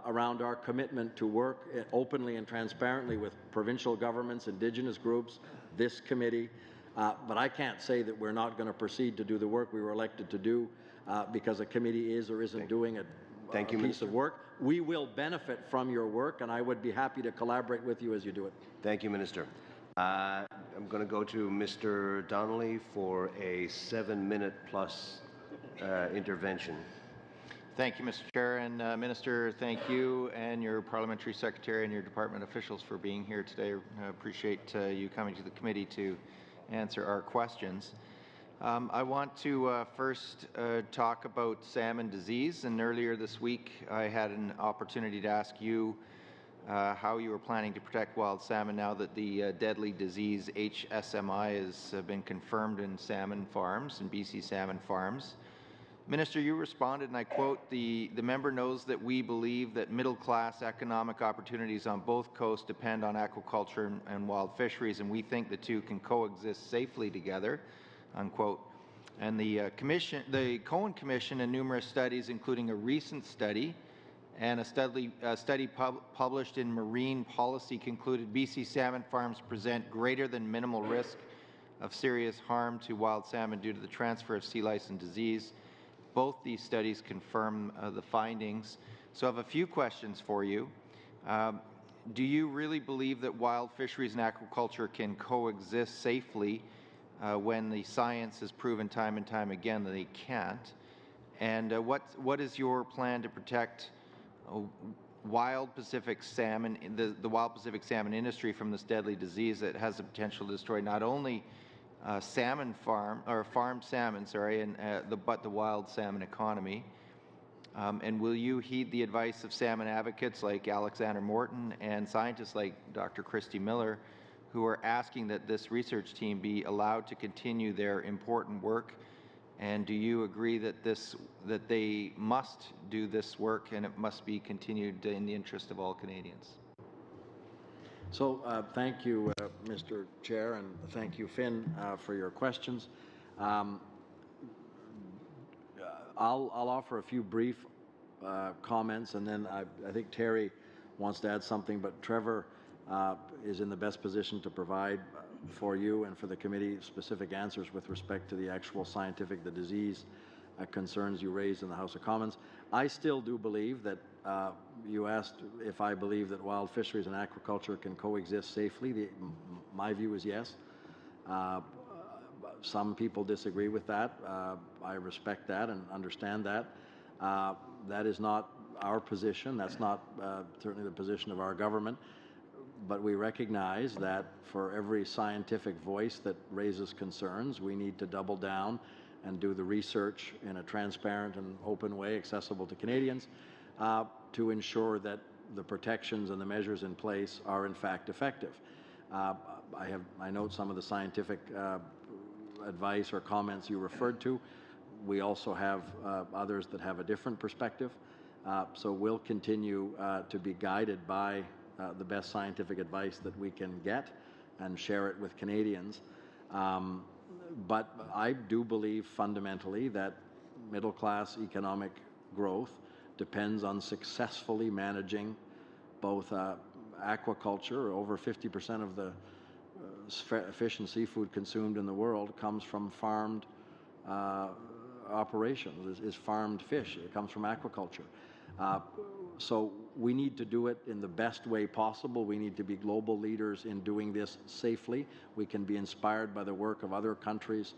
around our commitment to work openly and transparently with provincial governments, Indigenous groups, this committee. But I can't say that we're not going to proceed to do the work we were elected to do because a committee is or isn't doing a piece of work. We will benefit from your work, and I would be happy to collaborate with you as you do it. Thank you, Minister. I'm going to go to Mr. Donnelly for a 7-minute plus intervention. Thank you, Mr. Chair. And Minister, thank you and your Parliamentary Secretary and your department officials for being here today. I appreciate you coming to the committee to answer our questions. I want to first talk about salmon disease. And earlier this week, I had an opportunity to ask you how you were planning to protect wild salmon now that the deadly disease HSMI has been confirmed in salmon farms, in BC salmon farms. Minister, you responded, and I quote, the member knows that we believe that middle-class economic opportunities on both coasts depend on aquaculture and wild fisheries, and we think the two can coexist safely together, unquote. And the Cohen Commission and numerous studies, including a recent study and a study published in Marine Policy, concluded BC salmon farms present greater than minimal risk of serious harm to wild salmon due to the transfer of sea lice and disease. Both these studies confirm the findings. So I have a few questions for you. Do you really believe that wild fisheries and aquaculture can coexist safely when the science has proven time and time again that they can't? And what is your plan to protect wild Pacific salmon, the wild Pacific salmon industry from this deadly disease that has the potential to destroy not only farmed salmon, but the wild salmon economy? And will you heed the advice of salmon advocates like Alexander Morton and scientists like Dr. Christy Miller, who are asking that this research team be allowed to continue their important work? And do you agree that they must do this work and it must be continued in the interest of all Canadians? So thank you, Mr. Chair, and thank you, Finn, for your questions. I'll offer a few brief comments, and then I think Terry wants to add something, but Trevor is in the best position to provide for you and for the committee specific answers with respect to the actual scientific, the disease concerns you raised in the House of Commons. I still do believe that you asked if I believe that wild fisheries and aquaculture can coexist safely. My view is yes. Some people disagree with that. I respect that and understand that. That is not our position. That's not certainly the position of our government. But we recognize that for every scientific voice that raises concerns, we need to double down and do the research in a transparent and open way, accessible to Canadians, to ensure that the protections and the measures in place are in fact effective. I note some of the scientific advice or comments you referred to. We also have others that have a different perspective. So we'll continue to be guided by the best scientific advice that we can get and share it with Canadians. But I do believe fundamentally that middle-class economic growth depends on successfully managing both aquaculture. Over 50% of the fish and seafood consumed in the world comes from farmed operations, is farmed fish. It comes from aquaculture. So we need to do it in the best way possible. We need to be global leaders in doing this safely. We can be inspired by the work of other countries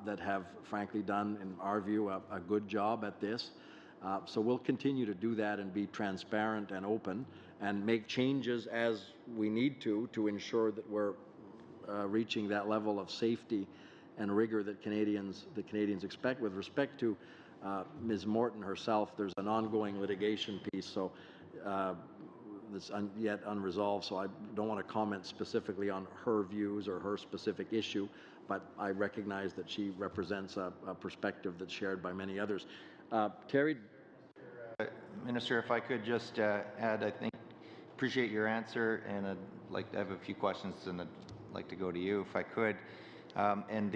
that have, frankly, done, in our view, a good job at this. So we'll continue to do that and be transparent and open and make changes as we need to ensure that we're reaching that level of safety and rigor that Canadians expect. With respect to Ms. Morton herself, there's an ongoing litigation piece, so that's yet unresolved, so I don't want to comment specifically on her views or her specific issue, but I recognize that she represents a perspective that's shared by many others. Terry? Minister, if I could just add, I think, appreciate your answer, and I'd like to have a few questions, and I'd like to go to you if I could. And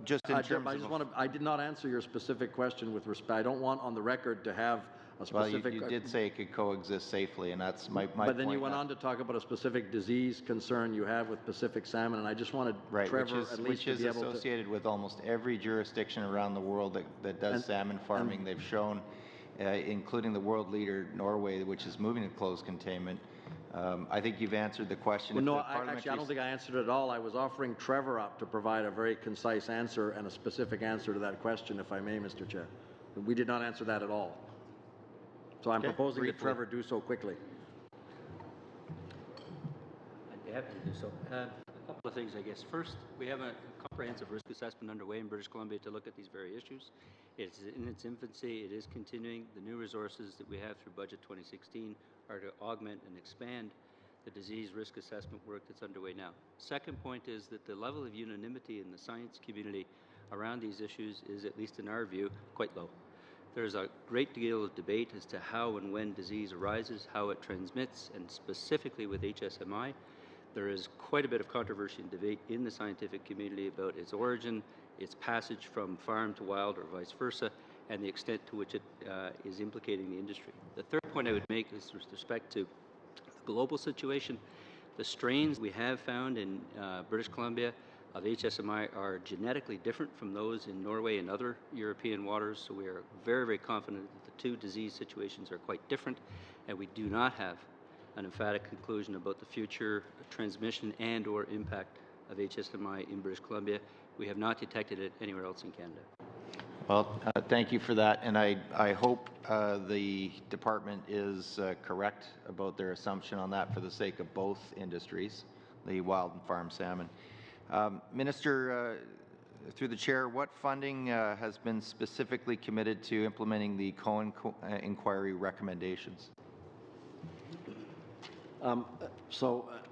just in terms I of... just want to, I did not answer your specific question with respect. I don't want on the record to have a Well, specific... you did say it could coexist safely, and that's my point. But then you went on to talk about a specific disease concern you have with Pacific salmon, and I just wanted Trevor at least which to is be able to... associated with almost every jurisdiction around the world that does salmon farming. They've shown, including the world leader, Norway, which is moving to closed containment. I think you've answered the question. Well, no, actually, I don't think I answered it at all. I was offering Trevor up to provide a very concise answer and a specific answer to that question, if I may, Mr. Chair. We did not answer that at all. So I'm proposing that Trevor do so quickly. I'd be happy to do so. A couple of things, I guess. First, we have a comprehensive risk assessment underway in British Columbia to look at these very issues. It's in its infancy. It is continuing. The new resources that we have through Budget 2016 are to augment and expand the disease risk assessment work that's underway now. Second point is that the level of unanimity in the science community around these issues is, at least in our view, quite low. There's a great deal of debate as to how and when disease arises, how it transmits, and specifically with HSMI, there is quite a bit of controversy and debate in the scientific community about its origin, its passage from farm to wild or vice versa, and the extent to which it is implicating the industry. The third point I would make is with respect to the global situation. The strains we have found in British Columbia of HSMI are genetically different from those in Norway and other European waters, so we are very, very confident that the two disease situations are quite different, and we do not have an emphatic conclusion about the future transmission and or impact of HSMI in British Columbia. We have not detected it anywhere else in Canada. Well, thank you for that, and I hope the department is correct about their assumption on that for the sake of both industries, the wild and farm salmon. Minister, through the chair, what funding has been specifically committed to implementing the Cohen inquiry recommendations?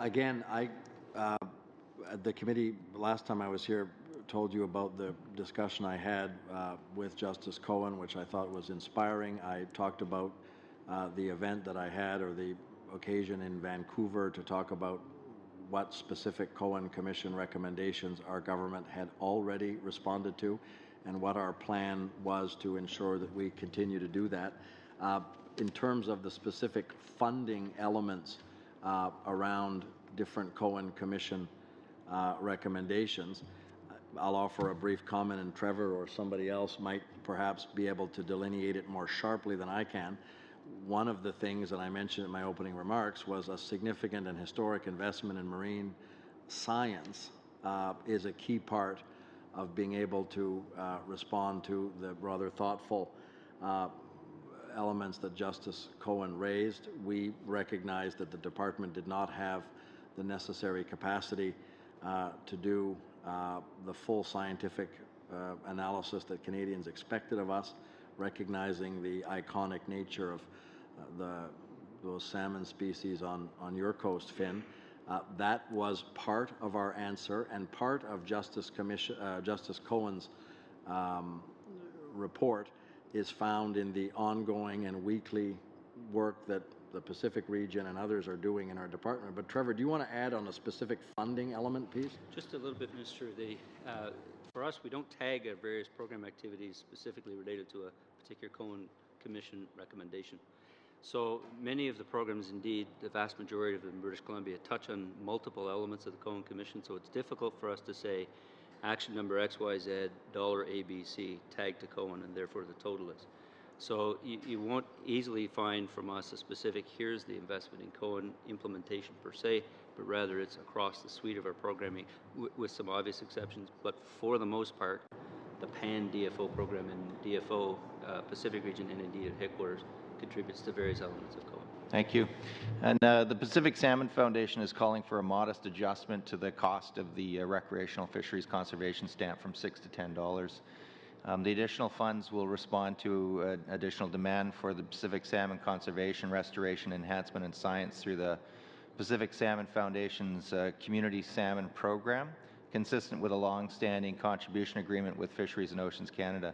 Again, the committee, last time I was here, told you about the discussion I had with Justice Cohen, which I thought was inspiring. I talked about the event that I had, or the occasion in Vancouver, to talk about what specific Cohen Commission recommendations our government had already responded to, and what our plan was to ensure that we continue to do that. In terms of the specific funding elements around different Cohen Commission recommendations, I'll offer a brief comment, and Trevor or somebody else might perhaps be able to delineate it more sharply than I can. One of the things that I mentioned in my opening remarks was a significant and historic investment in marine science is a key part of being able to respond to the rather thoughtful elements that Justice Cohen raised. We recognized that the department did not have the necessary capacity to do the full scientific analysis that Canadians expected of us, recognizing the iconic nature of those salmon species on your coast, Finn. That was part of our answer, and part of Justice Cohen's report is found in the ongoing and weekly work that the Pacific region and others are doing in our department. But Trevor, do you want to add on a specific funding element piece? Just a little bit, Minister. For us, we don't tag our various program activities specifically related to a particular Cohen Commission recommendation. So many of the programs, indeed, the vast majority of them in British Columbia, touch on multiple elements of the Cohen Commission, so it's difficult for us to say action number XYZ, dollar ABC, tagged to Cohen, and therefore the total is. So you won't easily find from us a specific, here's the investment in Cohen implementation per se, but rather it's across the suite of our programming with some obvious exceptions. But for the most part, the PAN-DFO program in DFO, Pacific region, and indeed at headquarters contributes to various elements of Cohen. Thank you. And the Pacific Salmon Foundation is calling for a modest adjustment to the cost of the recreational fisheries conservation stamp from $6 to $10. The additional funds will respond to additional demand for the Pacific salmon conservation, restoration, enhancement, and science through the Pacific Salmon Foundation's Community Salmon Program, consistent with a long-standing contribution agreement with Fisheries and Oceans Canada.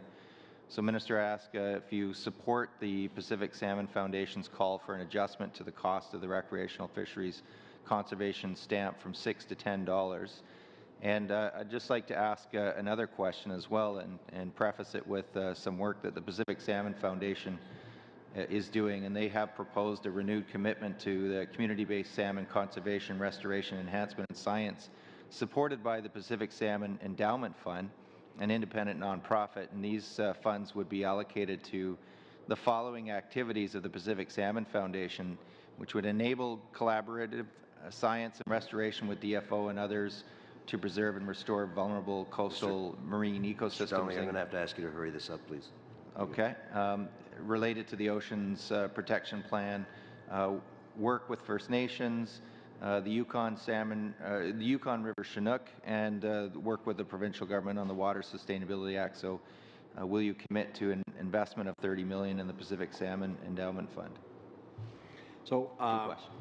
So, Minister, I ask if you support the Pacific Salmon Foundation's call for an adjustment to the cost of the recreational fisheries conservation stamp from $6 to $10, And I'd just like to ask another question as well, and preface it with some work that the Pacific Salmon Foundation is doing, and they have proposed a renewed commitment to the community-based salmon conservation, restoration, enhancement, and science, supported by the Pacific Salmon Endowment Fund, an independent nonprofit, and these funds would be allocated to the following activities of the Pacific Salmon Foundation, which would enable collaborative science and restoration with DFO and others to preserve and restore vulnerable coastal marine ecosystems. I'm going to have to ask you to hurry this up, please. Okay. Related to the Oceans Protection Plan, work with First Nations, the Yukon River Chinook, and work with the provincial government on the Water Sustainability Act. So will you commit to an investment of $30 million in the Pacific Salmon Endowment Fund? So Two questions.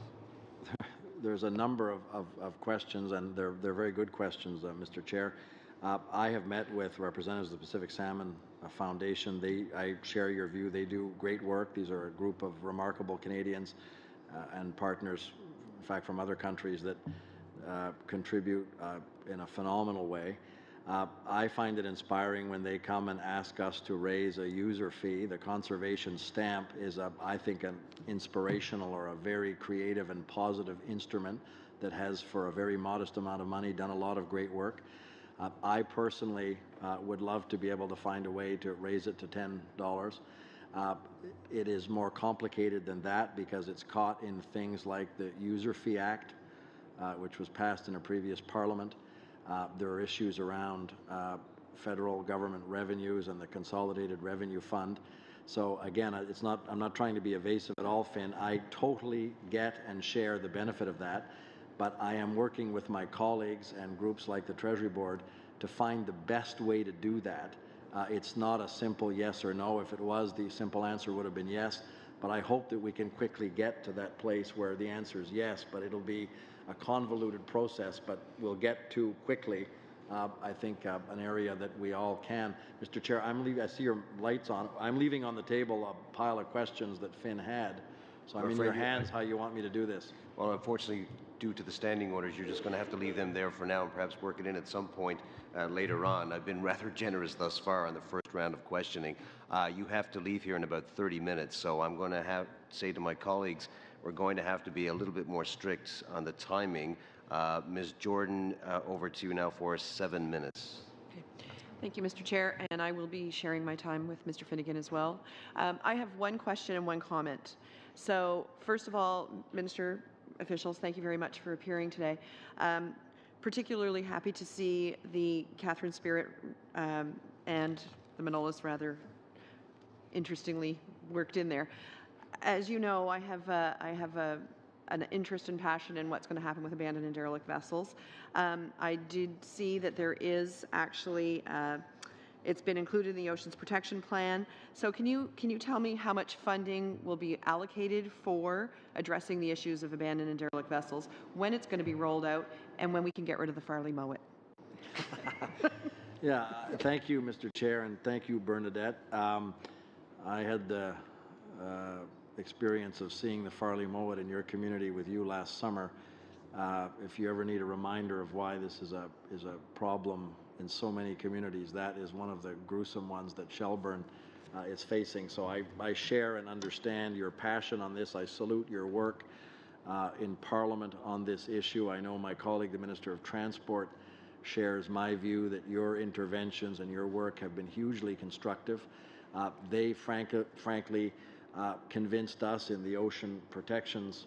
there's a number of questions, and they're very good questions, Mr. Chair. I have met with representatives of the Pacific Salmon Foundation. I share your view. They do great work. These are a group of remarkable Canadians and partners, in fact, from other countries that contribute in a phenomenal way. I find it inspiring when they come and ask us to raise a user fee. The conservation stamp is, I think, an inspirational or a very creative and positive instrument that has, for a very modest amount of money, done a lot of great work. I personally would love to be able to find a way to raise it to $10. It is more complicated than that because it's caught in things like the User Fee Act, which was passed in a previous parliament. There are issues around federal government revenues and the Consolidated Revenue Fund. So again, I'm not trying to be evasive at all, Finn. I totally get and share the benefit of that, but I am working with my colleagues and groups like the Treasury Board to find the best way to do that. It's not a simple yes or no. If it was, the simple answer would have been yes, but I hope that we can quickly get to that place where the answer is yes, but it'll be a convoluted process, but we'll get to quickly, I think, an area that we all can. Mr. Chair, I see your lights on. I'm leaving on the table a pile of questions that Finn had, so I'm in your hands how you want me to do this. Well, unfortunately, due to the standing orders, you're just going to have to leave them there for now and perhaps work it in at some point later on. I've been rather generous thus far on the first round of questioning. You have to leave here in about 30 minutes, so I'm going to say to my colleagues, we're going to have to be a little bit more strict on the timing. Ms. Jordan, over to you now for 7 minutes. Okay. Thank you, Mr. Chair, and I will be sharing my time with Mr. Finnegan as well. I have one question and one comment. So, first of all, Minister, officials, thank you very much for appearing today. Particularly happy to see the Catherine Spirit and the Manolis, rather interestingly, worked in there. As you know, I have an interest and passion in what's going to happen with abandoned and derelict vessels. I did see that there is actually, it's been included in the Oceans Protection Plan. So can you tell me how much funding will be allocated for addressing the issues of abandoned and derelict vessels, when it's going to be rolled out, and when we can get rid of the Farley Mowat? Yeah, thank you, Mr. Chair, and thank you, Bernadette. I had the experience of seeing the Farley Mowat in your community with you last summer. If you ever need a reminder of why this is a problem in so many communities, that is one of the gruesome ones that Shelburne is facing. So I share and understand your passion on this. I salute your work in Parliament on this issue. I know my colleague, the Minister of Transport, shares my view that your interventions and your work have been hugely constructive. They frankly convinced us in the Ocean Protections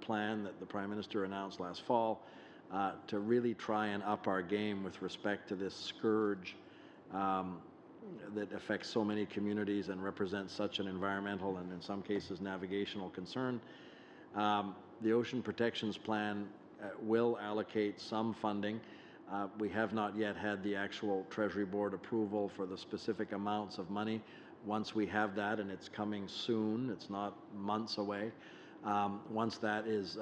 Plan that the Prime Minister announced last fall to really try and up our game with respect to this scourge that affects so many communities and represents such an environmental and in some cases navigational concern. The Ocean Protections Plan will allocate some funding. We have not yet had the actual Treasury Board approval for the specific amounts of money. Once we have that, and it's coming soon, it's not months away, once that is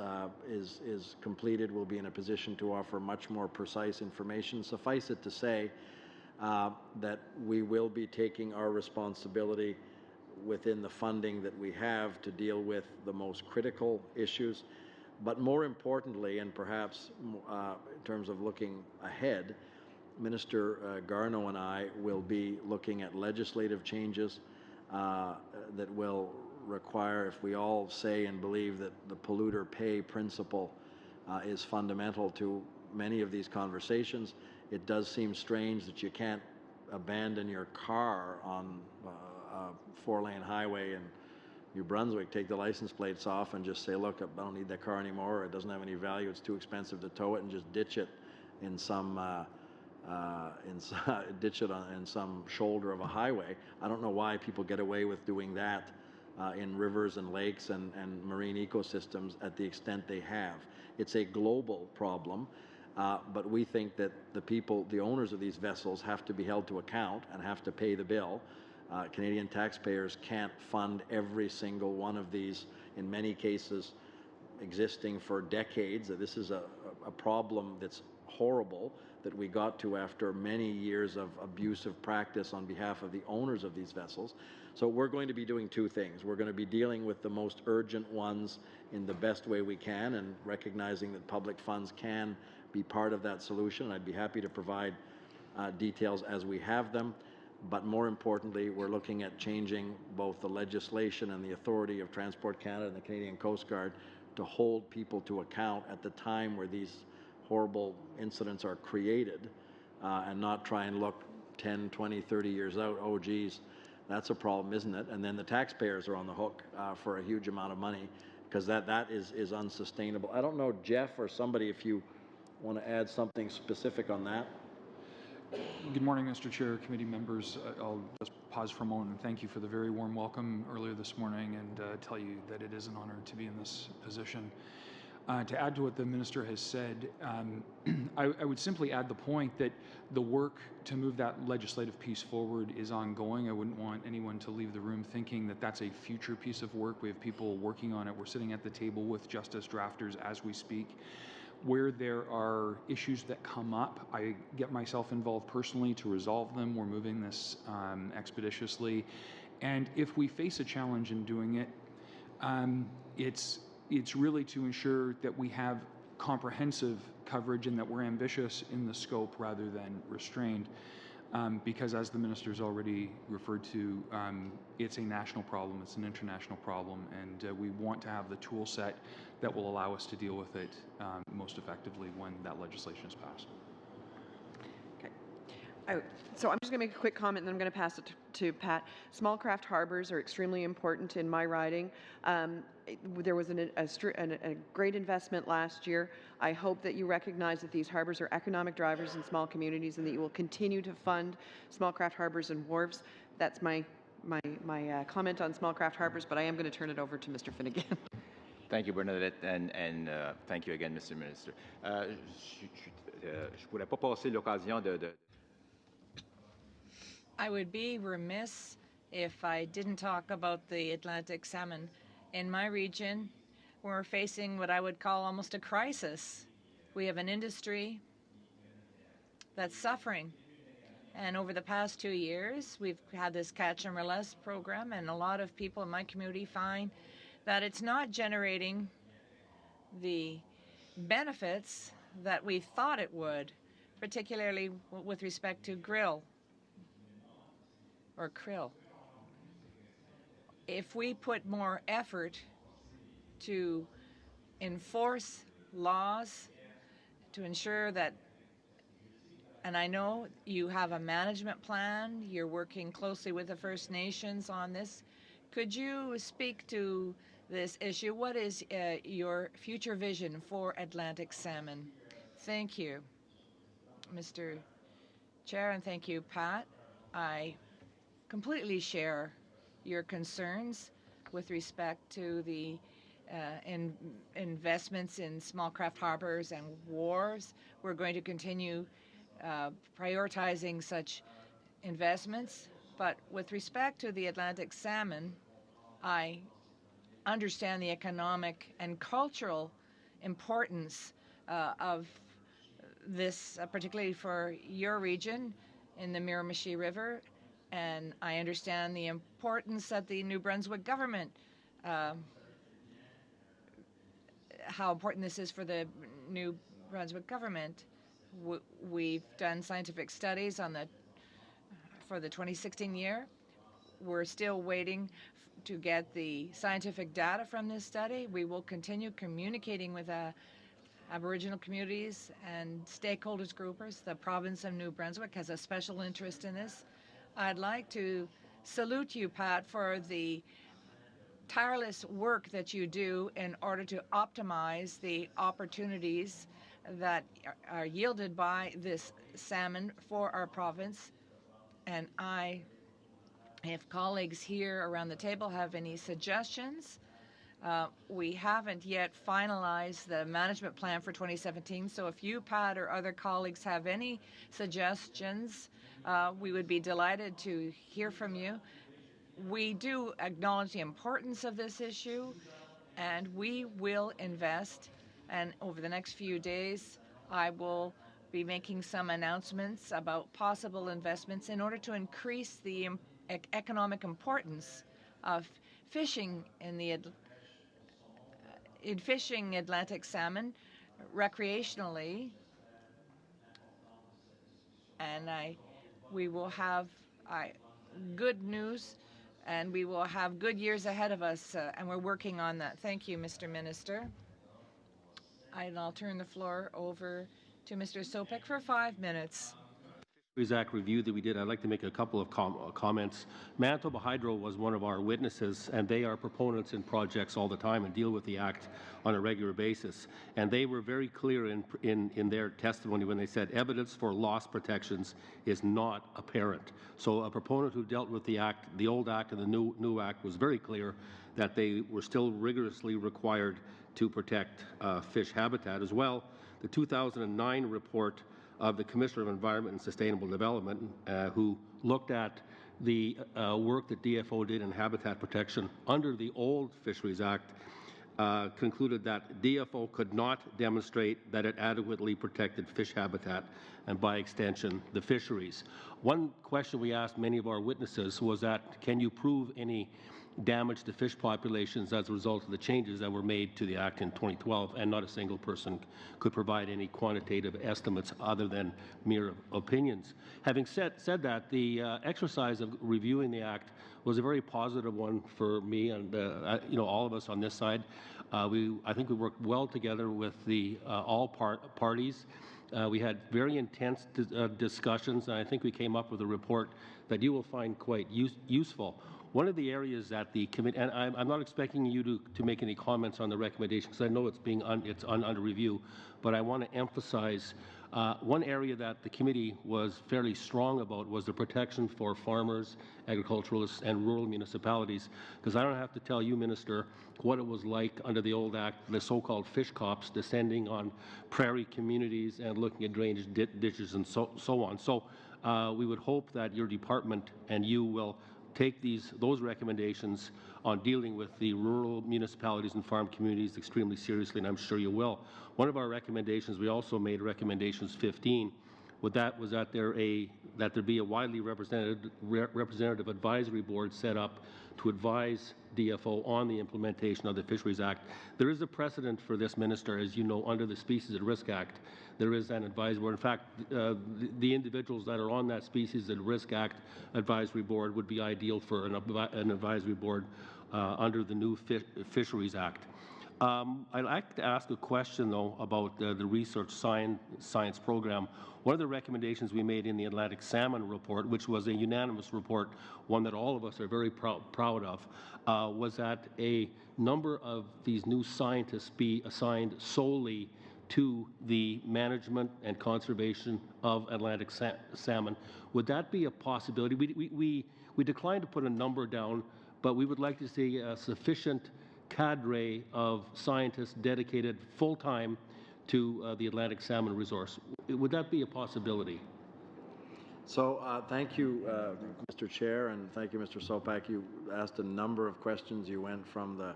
completed, we'll be in a position to offer much more precise information. Suffice it to say that we will be taking our responsibility within the funding that we have to deal with the most critical issues. But more importantly, and perhaps in terms of looking ahead, Minister Garneau and I will be looking at legislative changes that will require, if we all say and believe that the polluter pay principle is fundamental to many of these conversations, it does seem strange that you can't abandon your car on a four-lane highway in New Brunswick, take the license plates off and just say, look, I don't need that car anymore, or it doesn't have any value, it's too expensive to tow it, and just ditch it in some in some shoulder of a highway. I don't know why people get away with doing that in rivers and lakes and marine ecosystems at the extent they have. It's a global problem, but we think that the owners of these vessels have to be held to account and have to pay the bill. Canadian taxpayers can't fund every single one of these, in many cases existing for decades. This is a problem that's horrible that we got to after many years of abusive practice on behalf of the owners of these vessels. So we're going to be doing two things. We're going to be dealing with the most urgent ones in the best way we can, and recognizing that public funds can be part of that solution. I'd be happy to provide details as we have them. But more importantly, we're looking at changing both the legislation and the authority of Transport Canada and the Canadian Coast Guard to hold people to account at the time where these horrible incidents are created, and not try and look 10, 20, 30 years out. Oh, geez, that's a problem, isn't it? And then the taxpayers are on the hook for a huge amount of money, because that is unsustainable. I don't know, Jeff or somebody, if you want to add something specific on that. Good morning, Mr. Chair, committee members. I'll just pause for a moment and thank you for the very warm welcome earlier this morning, and tell you that it is an honor to be in this position. To add to what the Minister has said, I would simply add the point that the work to move that legislative piece forward is ongoing. I wouldn't want anyone to leave the room thinking that that's a future piece of work. We have people working on it. We're sitting at the table with justice drafters as we speak. Where there are issues that come up, I get myself involved personally to resolve them. We're moving this expeditiously. And if we face a challenge in doing it, it's really to ensure that we have comprehensive coverage and that we're ambitious in the scope rather than restrained. Because as the Minister's already referred to, it's a national problem, it's an international problem, and we want to have the tool set that will allow us to deal with it most effectively when that legislation is passed. Okay. So I'm just going to make a quick comment, and then I'm going to pass it to Pat. Small craft harbors are extremely important in my riding. There was a great investment last year. I hope that you recognize that these harbors are economic drivers in small communities, and that you will continue to fund small craft harbors and wharves. That's my comment on small craft harbors, but I am going to turn it over to Mr. Finnegan. Thank you, Bernadette, and thank you again, Mr. Minister. Je pourrais pas passer l'occasion de I would be remiss if I didn't talk about the Atlantic salmon. In my region, we're facing what I would call almost a crisis. We have an industry that's suffering. And over the past 2 years, we've had this catch and release program, and a lot of people in my community find that it's not generating the benefits that we thought it would, particularly with respect to krill. If we put more effort to enforce laws, to ensure that, and I know you have a management plan, you're working closely with the First Nations on this, could you speak to this issue? What is your future vision for Atlantic salmon? Thank you, Mr. Chair, and thank you, Pat. I completely share your concerns with respect to the investments in small craft harbors and wharves. We're going to continue prioritizing such investments. But with respect to the Atlantic salmon, I understand the economic and cultural importance of this, particularly for your region in the Miramichi River. And I understand the importance that the New Brunswick government how important this is for the New Brunswick government. We've done scientific studies on for the 2016 year. We're still waiting to get the scientific data from this study. We will continue communicating with Aboriginal communities and stakeholders groupers. The province of New Brunswick has a special interest in this. I'd like to salute you, Pat, for the tireless work that you do in order to optimize the opportunities that are yielded by this salmon for our province. And if colleagues here around the table have any suggestions, we haven't yet finalized the management plan for 2017, so if you, Pat, or other colleagues have any suggestions, we would be delighted to hear from you. We do acknowledge the importance of this issue, and we will invest. And over the next few days, I will be making some announcements about possible investments in order to increase the economic importance of fishing in fishing Atlantic salmon recreationally. And we will have good news, and we will have good years ahead of us, and we're working on that. Thank you, Mr. Minister. And I'll turn the floor over to Mr. Sopek for 5 minutes. Fisheries Act review that we did, I'd like to make a couple of comments. Manitoba Hydro was one of our witnesses, and they are proponents in projects all the time and deal with the Act on a regular basis. And they were very clear in their testimony when they said evidence for loss protections is not apparent. So a proponent who dealt with the Act, the old Act and the new Act, was very clear that they were still rigorously required to protect fish habitat. As well, the 2009 report of the Commissioner of Environment and Sustainable Development, who looked at the work that DFO did in habitat protection under the old Fisheries Act, concluded that DFO could not demonstrate that it adequately protected fish habitat and, by extension, the fisheries. One question we asked many of our witnesses was that, can you prove any damage to fish populations as a result of the changes that were made to the Act in 2012, and not a single person could provide any quantitative estimates other than mere opinions. Having said that, the exercise of reviewing the Act was a very positive one for me and all of us on this side. I think we worked well together with all parties. We had very intense discussions, and I think we came up with a report that you will find quite useful. One of the areas that the committee, and I'm not expecting you to make any comments on the recommendation because I know it's under review, but I want to emphasize one area that the committee was fairly strong about was the protection for farmers, agriculturalists, and rural municipalities, because I don't have to tell you, Minister, what it was like under the old Act, the so-called fish cops descending on prairie communities and looking at drainage ditches and so on. So we would hope that your department and you will take those recommendations on dealing with the rural municipalities and farm communities extremely seriously, and I'm sure you will. One of our recommendations, we also made recommendations 15, was that there be a widely representative advisory board set up to advise DFO on the implementation of the Fisheries Act. There is a precedent for this, Minister, as you know, under the Species at Risk Act. There is an advisory board. In fact, the individuals that are on that Species at Risk Act advisory board would be ideal for an advisory board under the new Fisheries Act. I'd like to ask a question, though, about the research science program. One of the recommendations we made in the Atlantic Salmon Report, which was a unanimous report, one that all of us are very proud of, was that a number of these new scientists be assigned solely to the management and conservation of Atlantic salmon. Would that be a possibility? We declined to put a number down, but we would like to see a sufficient cadre of scientists dedicated full-time to the Atlantic salmon resource. Would that be a possibility? So thank you, Mr. Chair, and thank you, Mr. Sopak. You asked a number of questions. You went from the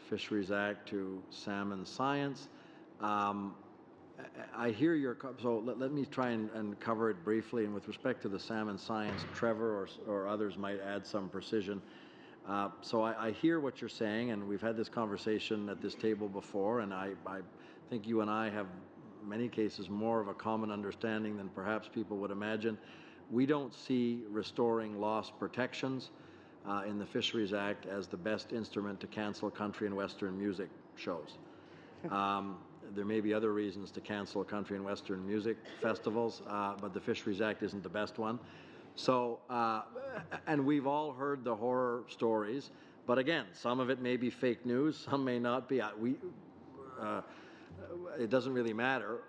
Fisheries Act to salmon science. I hear your, so let me try and cover it briefly. And with respect to the salmon science, Trevor or others might add some precision. So I hear what you're saying, and we've had this conversation at this table before, and I think you and I have, in many cases, more of a common understanding than perhaps people would imagine. We don't see restoring lost protections in the Fisheries Act as the best instrument to cancel country and western music shows. There may be other reasons to cancel country and western music festivals, but the Fisheries Act isn't the best one. So, and we've all heard the horror stories, but again, some of it may be fake news, some may not be. It doesn't really matter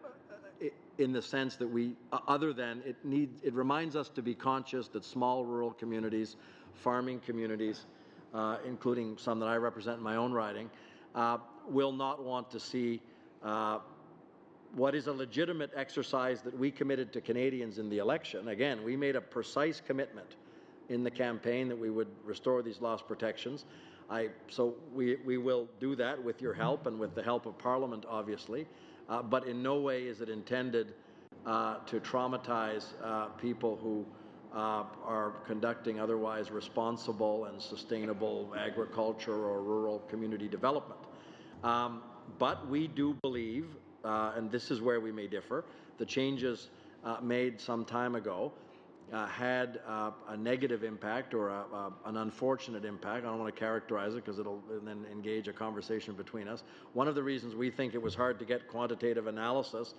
in the sense that we, other than it reminds us to be conscious that small rural communities, farming communities, including some that I represent in my own riding, will not want to see what is a legitimate exercise that we committed to Canadians in the election. Again, we made a precise commitment in the campaign that we would restore these lost protections. So we will do that with your help and with the help of Parliament, obviously, but in no way is it intended to traumatize people who are conducting otherwise responsible and sustainable agriculture or rural community development. But we do believe, and this is where we may differ, the changes made some time ago had a negative impact or an unfortunate impact. I don't want to characterize it because it'll then engage a conversation between us. One of the reasons we think it was hard to get quantitative analysis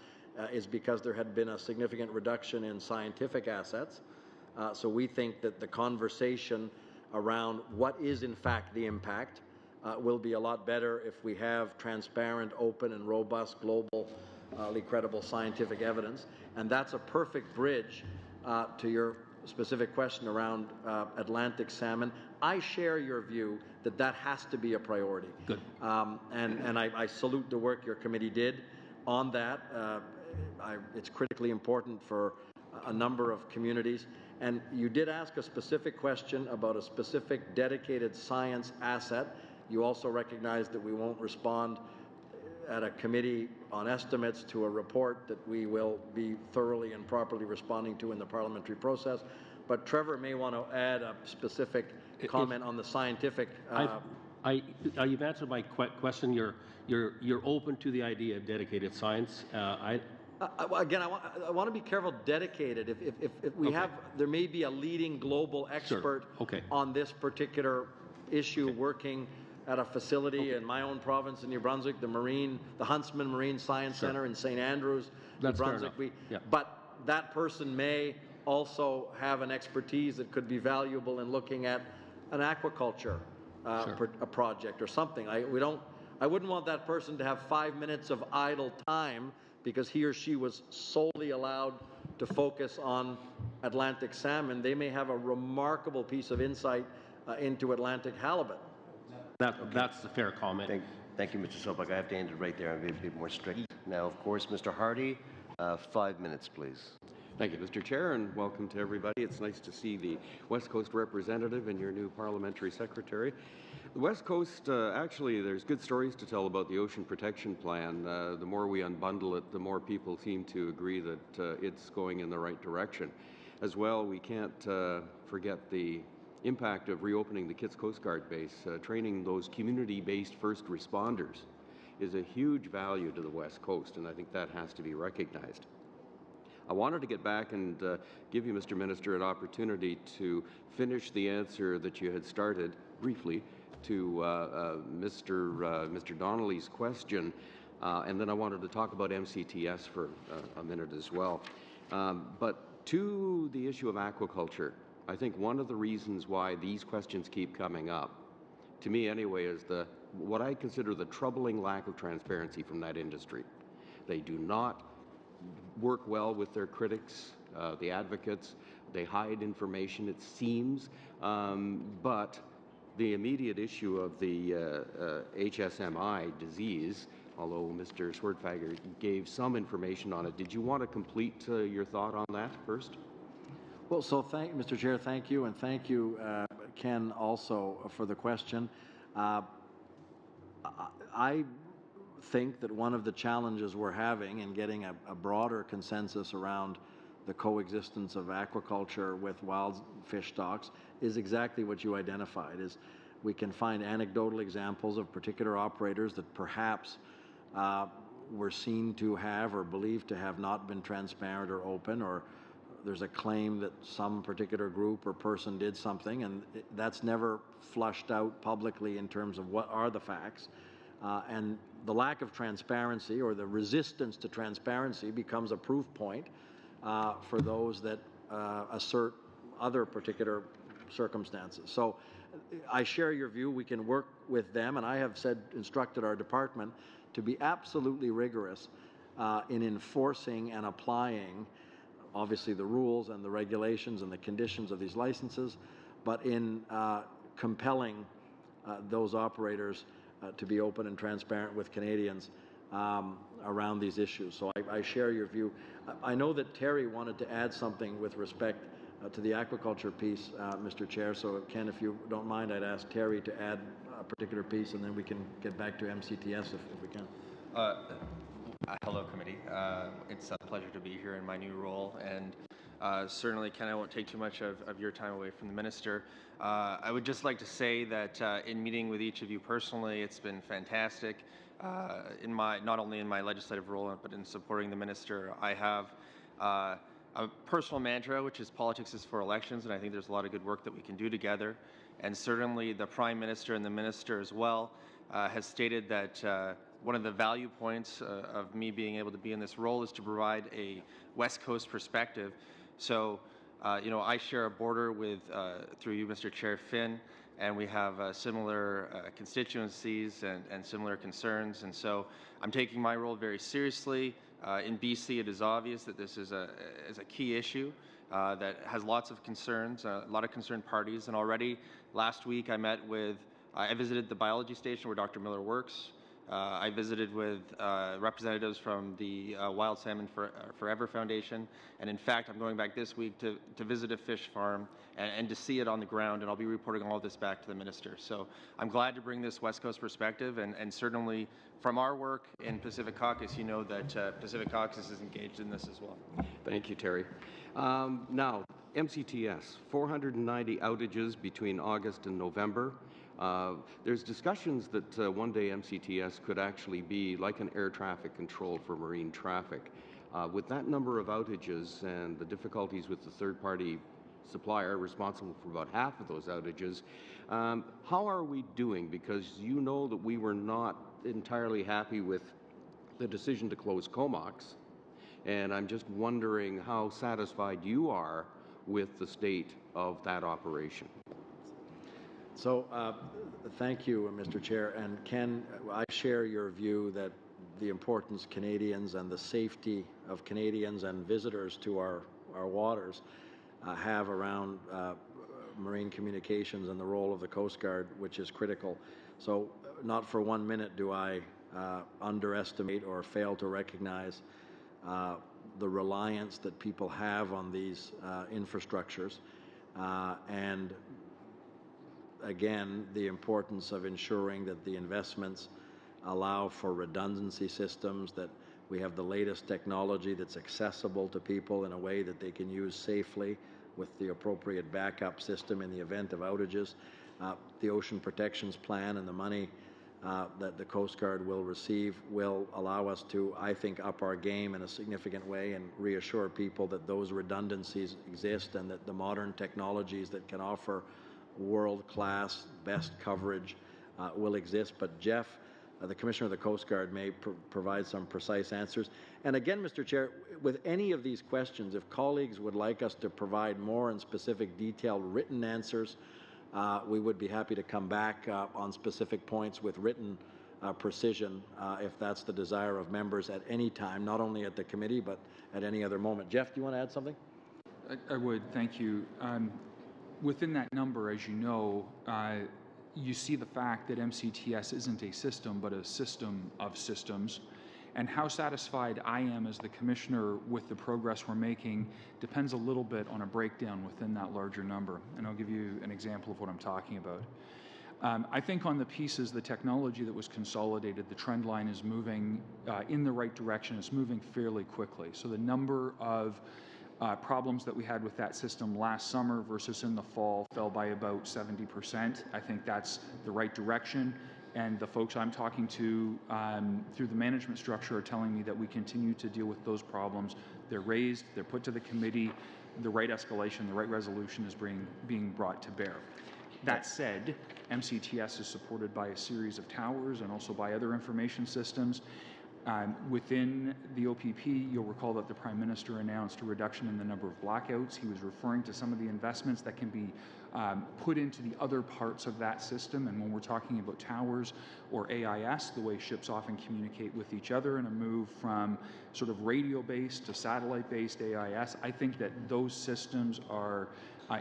is because there had been a significant reduction in scientific assets. So we think that the conversation around what is in fact the impact will be a lot better if we have transparent, open, and robust, globally credible scientific evidence. And that's a perfect bridge to your specific question around Atlantic salmon. I share your view that that has to be a priority. Good. And I salute the work your committee did on that. It's critically important for a number of communities. And you did ask a specific question about a specific dedicated science asset. You also recognize that we won't respond at a committee on estimates to a report that we will be thoroughly and properly responding to in the parliamentary process. But Trevor may want to add a specific comment on the scientific. You've answered my question. You're open to the idea of dedicated science. Again, I want to be careful. Dedicated. If we have, there may be a leading global expert on this particular issue working at a facility in my own province in New Brunswick, the Huntsman Marine Science Center in St. Andrews, New Brunswick. But that person may also have an expertise that could be valuable in looking at an aquaculture a project or something. I wouldn't want that person to have 5 minutes of idle time because he or she was solely allowed to focus on Atlantic salmon. They may have a remarkable piece of insight into Atlantic halibut. That's a fair comment. Thank you, Mr. Sobek. I have to end it right there. I'm going to be more strict. Now, of course, Mr. Hardy, 5 minutes, please. Thank you, Mr. Chair, and welcome to everybody. It's nice to see the West Coast representative and your new parliamentary secretary. The West Coast, actually, there's good stories to tell about the Ocean Protection Plan. The more we unbundle it, the more people seem to agree that it's going in the right direction. As well, we can't forget the impact of reopening the Kitts Coast Guard base. Training those community-based first responders is a huge value to the West Coast, and I think that has to be recognized. I wanted to get back and give you, Mr. Minister, an opportunity to finish the answer that you had started briefly to Mr. Donnelly's question, and then I wanted to talk about MCTS for a minute as well. But to the issue of aquaculture, I think one of the reasons why these questions keep coming up, to me anyway, is what I consider the troubling lack of transparency from that industry. They do not work well with their critics, the advocates. They hide information, it seems, but the immediate issue of the HSMI disease, although Mr. Swertfagger gave some information on it, did you want to complete your thought on that first? Well, so Mr. Chair, thank you, and thank you, Ken, also for the question. I think that one of the challenges we're having in getting a broader consensus around the coexistence of aquaculture with wild fish stocks is exactly what you identified, is we can find anecdotal examples of particular operators that perhaps were seen to have or believed to have not been transparent or open, or there's a claim that some particular group or person did something, and that's never flushed out publicly in terms of what are the facts. And the lack of transparency or the resistance to transparency becomes a proof point for those that assert other particular circumstances. So I share your view. We can work with them, and I have instructed our department to be absolutely rigorous in enforcing and applying, obviously, the rules and the regulations and the conditions of these licenses, but in compelling those operators to be open and transparent with Canadians around these issues. So I share your view. I know that Terry wanted to add something with respect to the aquaculture piece, Mr. Chair. So Ken, if you don't mind, I'd ask Terry to add a particular piece, and then we can get back to MCTS if we can. Hello, committee. It's a pleasure to be here in my new role, and certainly, Ken, I won't take too much of your time away from the minister. I would just like to say that in meeting with each of you personally, it's been fantastic. Not only in my legislative role, but in supporting the minister, I have a personal mantra, which is politics is for elections, and I think there's a lot of good work that we can do together. And certainly, the Prime Minister and the minister as well has stated that one of the value points of me being able to be in this role is to provide a West Coast perspective. So, I share a border with, through you, Mr. Chair, Finn, and we have similar constituencies and similar concerns. And so I'm taking my role very seriously. In BC, it is obvious that this is a key issue that has lots of concerns, a lot of concerned parties. And already last week I visited the biology station where Dr. Miller works. I visited with representatives from the Wild Salmon Forever Foundation, and in fact, I'm going back this week to visit a fish farm and to see it on the ground, and I'll be reporting all of this back to the minister. So I'm glad to bring this West Coast perspective, and certainly from our work in Pacific Caucus, you know that Pacific Caucus is engaged in this as well. Thank you, Terry. Now, MCTS, 490 outages between August and November. There's discussions that one day MCTS could actually be like an air traffic control for marine traffic. With that number of outages and the difficulties with the third-party supplier responsible for about half of those outages, how are we doing? Because you know that we were not entirely happy with the decision to close Comox, and I'm just wondering how satisfied you are with the state of that operation. So, thank you, Mr. Chair. And Ken, I share your view that the importance Canadians and the safety of Canadians and visitors to our waters have around marine communications and the role of the Coast Guard, which is critical. So, not for 1 minute do I underestimate or fail to recognize the reliance that people have on these infrastructures, and again, the importance of ensuring that the investments allow for redundancy systems, that we have the latest technology that's accessible to people in a way that they can use safely with the appropriate backup system in the event of outages. The Ocean Protections Plan and the money that the Coast Guard will receive will allow us to, I think, up our game in a significant way and reassure people that those redundancies exist and that the modern technologies that can offer world-class, best coverage will exist. But Jeff, the Commissioner of the Coast Guard, may provide some precise answers. And again, Mr. Chair, with any of these questions, if colleagues would like us to provide more and specific detailed written answers, we would be happy to come back on specific points with written precision if that's the desire of members at any time, not only at the committee but at any other moment. Jeff, do you want to add something? I would, thank you. Within that number, as you know, you see the fact that MCTS isn't a system, but a system of systems. And how satisfied I am as the Commissioner with the progress we're making depends a little bit on a breakdown within that larger number. And I'll give you an example of what I'm talking about. I think on the pieces, the technology that was consolidated, the trend line is moving in the right direction. It's moving fairly quickly. So the number of Problems that we had with that system last summer versus in the fall fell by about 70%. I think that's the right direction. And the folks I'm talking to through the management structure are telling me that we continue to deal with those problems. They're raised, they're put to the committee, the right escalation, the right resolution is being brought to bear. That said, MCTS is supported by a series of towers and also by other information systems. Within the OPP, you'll recall that the Prime Minister announced a reduction in the number of blackouts. He was referring to some of the investments that can be put into the other parts of that system. And when we're talking about towers or AIS, the way ships often communicate with each other, and a move from sort of radio-based to satellite-based AIS, I think that those systems are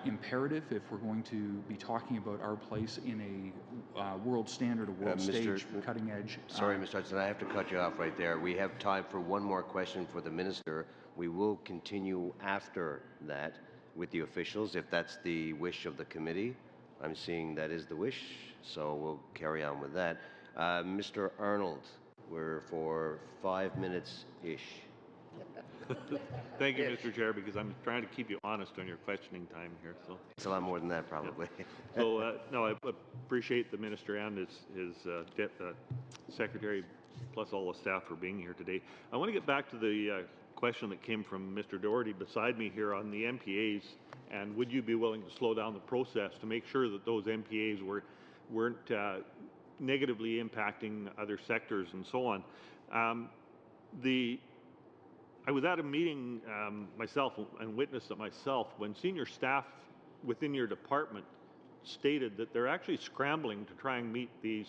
imperative if we're going to be talking about our place in a world standard, a world stage, cutting edge. Sorry, Mr. Hudson, I have to cut you off right there. We have time for one more question for the Minister. We will continue after that with the officials, if that's the wish of the committee. I'm seeing that is the wish, so we'll carry on with that. Mr. Arnold, we're for 5 minutes-ish. Thank you, Mr. Chair, because I'm trying to keep you honest on your questioning time here. So it's a lot more than that, probably. So no, I appreciate the minister and his secretary, plus all the staff for being here today. I want to get back to the question that came from Mr. Doherty beside me here on the MPAs, and would you be willing to slow down the process to make sure that those MPAs weren't negatively impacting other sectors and so on? I was at a meeting myself and witnessed it myself when senior staff within your department stated that they're actually scrambling to try and meet these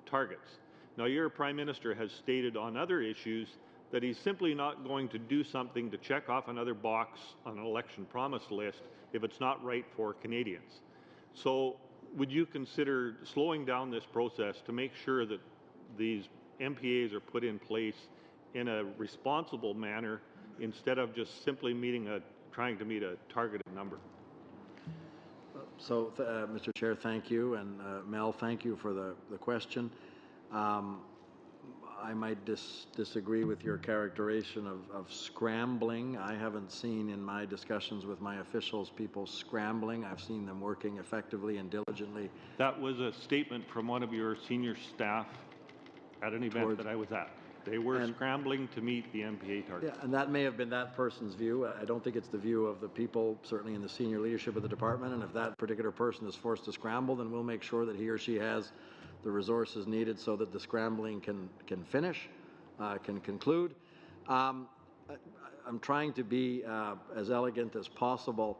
targets. Now, your Prime Minister has stated on other issues that he's simply not going to do something to check off another box on an election promise list if it's not right for Canadians. So would you consider slowing down this process to make sure that these MPAs are put in place in a responsible manner instead of just simply trying to meet a targeted number? So, Mr. Chair, thank you, and Mel, thank you for the question. I might disagree with your characterization of scrambling. I haven't seen in my discussions with my officials people scrambling. I've seen them working effectively and diligently. That was a statement from one of your senior staff at an event that I was at. They were scrambling to meet the MPA target. Yeah, and that may have been that person's view. I don't think it's the view of the people, certainly in the senior leadership of the department, and if that particular person is forced to scramble, then we'll make sure that he or she has the resources needed so that the scrambling can finish, can conclude. I'm trying to be as elegant as possible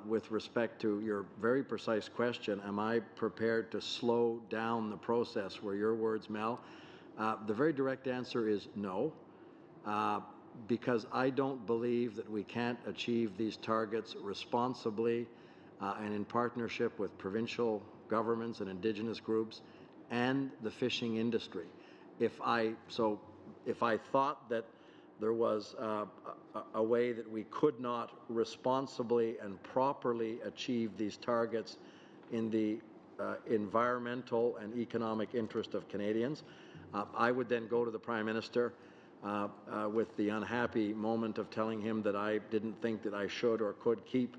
with respect to your very precise question. Am I prepared to slow down the process? Were your words, Mel? The very direct answer is no, because I don't believe that we can't achieve these targets responsibly and in partnership with provincial governments and Indigenous groups and the fishing industry. If I thought that there was a way that we could not responsibly and properly achieve these targets in the environmental and economic interest of Canadians, I would then go to the Prime Minister with the unhappy moment of telling him that I didn't think that I should or could keep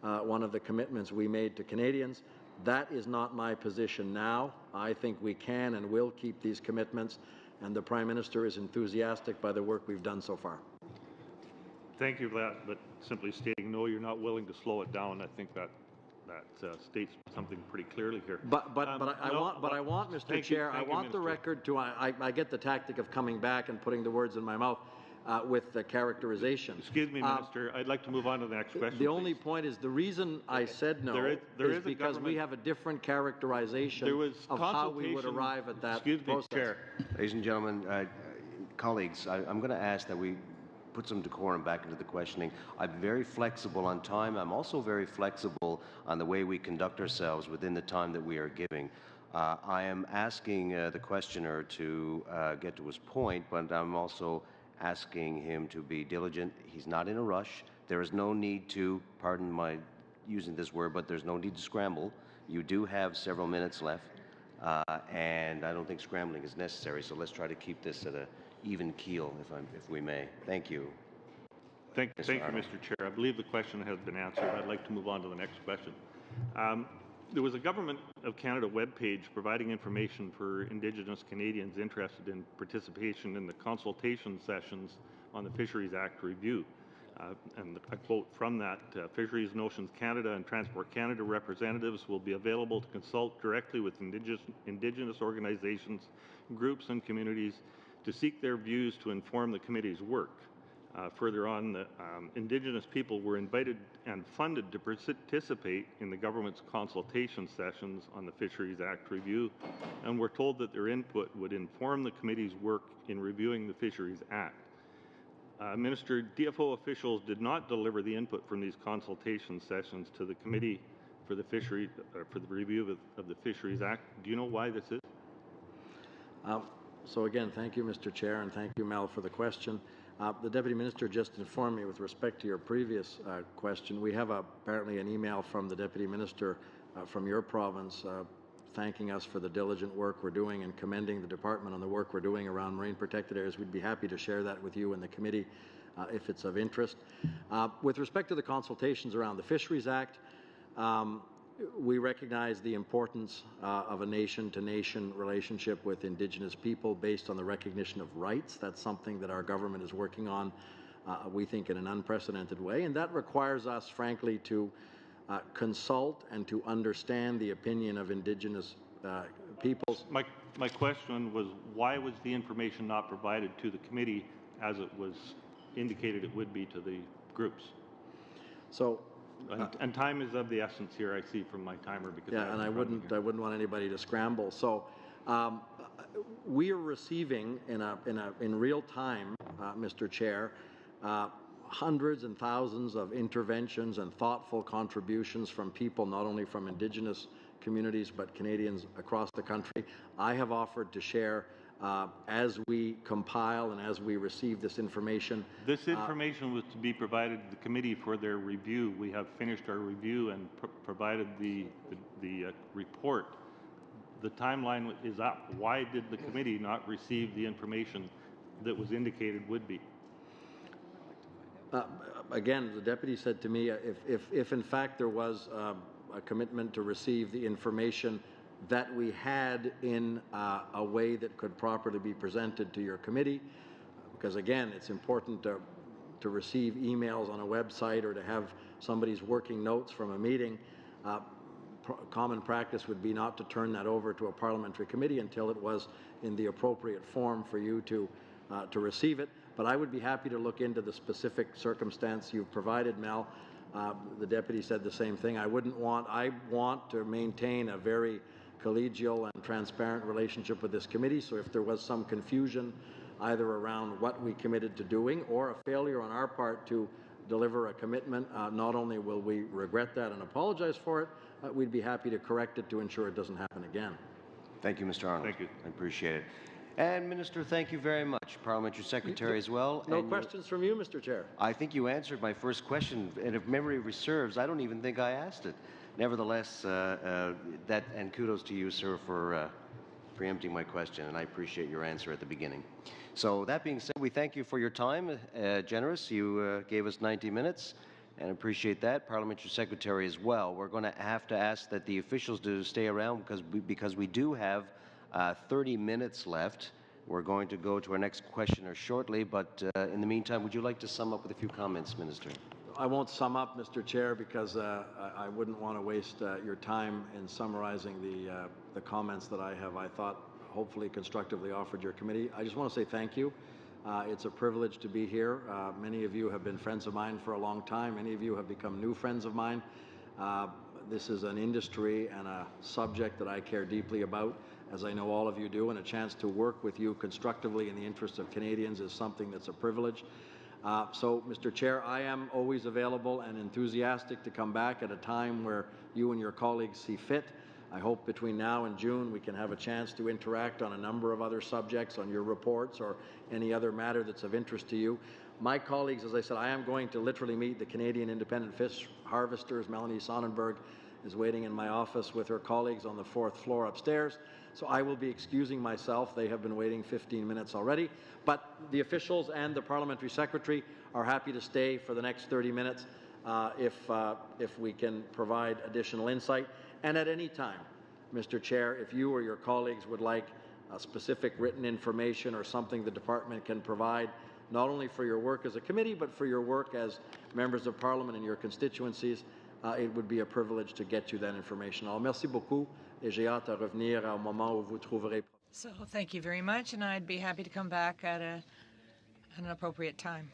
one of the commitments we made to Canadians. That is not my position now. I think we can and will keep these commitments, and the Prime Minister is enthusiastic by the work we've done so far. Thank you for that, but simply stating no, you're not willing to slow it down, I think that states something pretty clearly here. But I want, Mr. Chair, I want the record to. I get the tactic of coming back and putting the words in my mouth with the characterization. Excuse me, Minister. I'd like to move on to the next question. The only point is the reason I said no is because we have a different characterization of how we would arrive at that process. Chair. Ladies and gentlemen, colleagues, I'm going to ask that we put some decorum back into the questioning. I'm very flexible on time. I'm also very flexible on the way we conduct ourselves within the time that we are giving. I am asking the questioner to get to his point, but I'm also asking him to be diligent. He's not in a rush. There is no need to, pardon my using this word, but there's no need to scramble. You do have several minutes left, and I don't think scrambling is necessary, so let's try to keep this at an even keel, if we may. Thank you. Thank you, Mr. Chair. I believe the question has been answered. I'd like to move on to the next question. There was a Government of Canada webpage providing information for Indigenous Canadians interested in participation in the consultation sessions on the Fisheries Act review. And a quote from that, Fisheries and Oceans Canada and Transport Canada representatives will be available to consult directly with Indigenous organizations, groups and communities to seek their views to inform the committee's work. Further on, the Indigenous people were invited and funded to participate in the government's consultation sessions on the Fisheries Act review, and were told that their input would inform the committee's work in reviewing the Fisheries Act. Minister, DFO officials did not deliver the input from these consultation sessions to the committee for the review of the Fisheries Act. Do you know why this is? So again, thank you, Mr. Chair, and thank you, Mel, for the question. The Deputy Minister just informed me with respect to your previous question. We have apparently an email from the Deputy Minister from your province thanking us for the diligent work we're doing and commending the department on the work we're doing around marine protected areas. We'd be happy to share that with you and the committee if it's of interest. With respect to the consultations around the Fisheries Act, we recognize the importance of a nation-to-nation relationship with Indigenous people based on the recognition of rights. That's something that our government is working on, we think, in an unprecedented way, and that requires us, frankly, to consult and to understand the opinion of Indigenous peoples. My question was, why was the information not provided to the committee as it was indicated it would be to the groups? So. And time is of the essence here, I see from my timer. Because yeah, and I wouldn't want anybody to scramble. So we are receiving in real time, Mr. Chair, hundreds and thousands of interventions and thoughtful contributions from people, not only from Indigenous communities, but Canadians across the country. I have offered to share as we compile and as we receive this information. This information was to be provided to the committee for their review. We have finished our review and provided the report. The timeline is up. Why did the committee not receive the information that was indicated would be? Again, the deputy said to me, if in fact there was a commitment to receive the information that we had in a way that could properly be presented to your committee, because again, it's important to receive emails on a website or to have somebody's working notes from a meeting. Common practice would be not to turn that over to a parliamentary committee until it was in the appropriate form for you to receive it. But I would be happy to look into the specific circumstance you've provided, Mel. The deputy said the same thing. I want to maintain a very collegial and transparent relationship with this committee, so if there was some confusion either around what we committed to doing or a failure on our part to deliver a commitment, not only will we regret that and apologize for it, we'd be happy to correct it to ensure it doesn't happen again. Thank you, Mr. Arnold. Thank you. I appreciate it. And Minister, thank you very much. Parliamentary Secretary as well. No questions from you, Mr. Chair. I think you answered my first question, and if memory serves, I don't even think I asked it. Nevertheless, and kudos to you, sir, for preempting my question, and I appreciate your answer at the beginning. So that being said, we thank you for your time, generous. You gave us 90 minutes, and appreciate that. Parliamentary Secretary as well. We're going to have to ask that the officials to stay around because we do have 30 minutes left. We're going to go to our next questioner shortly, but in the meantime, would you like to sum up with a few comments, Minister? I won't sum up, Mr. Chair, because I wouldn't want to waste your time in summarizing the comments that I thought, hopefully constructively offered your committee. I just want to say thank you. It's a privilege to be here. Many of you have been friends of mine for a long time. Many of you have become new friends of mine. This is an industry and a subject that I care deeply about, as I know all of you do, and a chance to work with you constructively in the interest of Canadians is something that's a privilege. So, Mr. Chair, I am always available and enthusiastic to come back at a time where you and your colleagues see fit. I hope between now and June we can have a chance to interact on a number of other subjects, on your reports or any other matter that's of interest to you. My colleagues, as I said, I am going to literally meet the Canadian Independent Fish Harvesters. Melanie Sonnenberg is waiting in my office with her colleagues on the 4th floor upstairs. So I will be excusing myself. They have been waiting 15 minutes already. But the officials and the parliamentary secretary are happy to stay for the next 30 minutes if we can provide additional insight. And at any time, Mr. Chair, if you or your colleagues would like specific written information or something the department can provide, not only for your work as a committee, but for your work as members of Parliament in your constituencies, it would be a privilege to get you that information. Alors, merci beaucoup, et j'ai hâte à revenir au moment où vous trouverez. So thank you very much, and I'd be happy to come back at an appropriate time.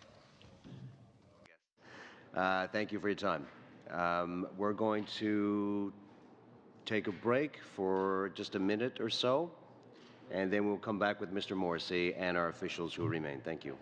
Thank you for your time. We're going to take a break for just a minute or so, and then we'll come back with Mr. Morrissey and our officials who remain. Thank you.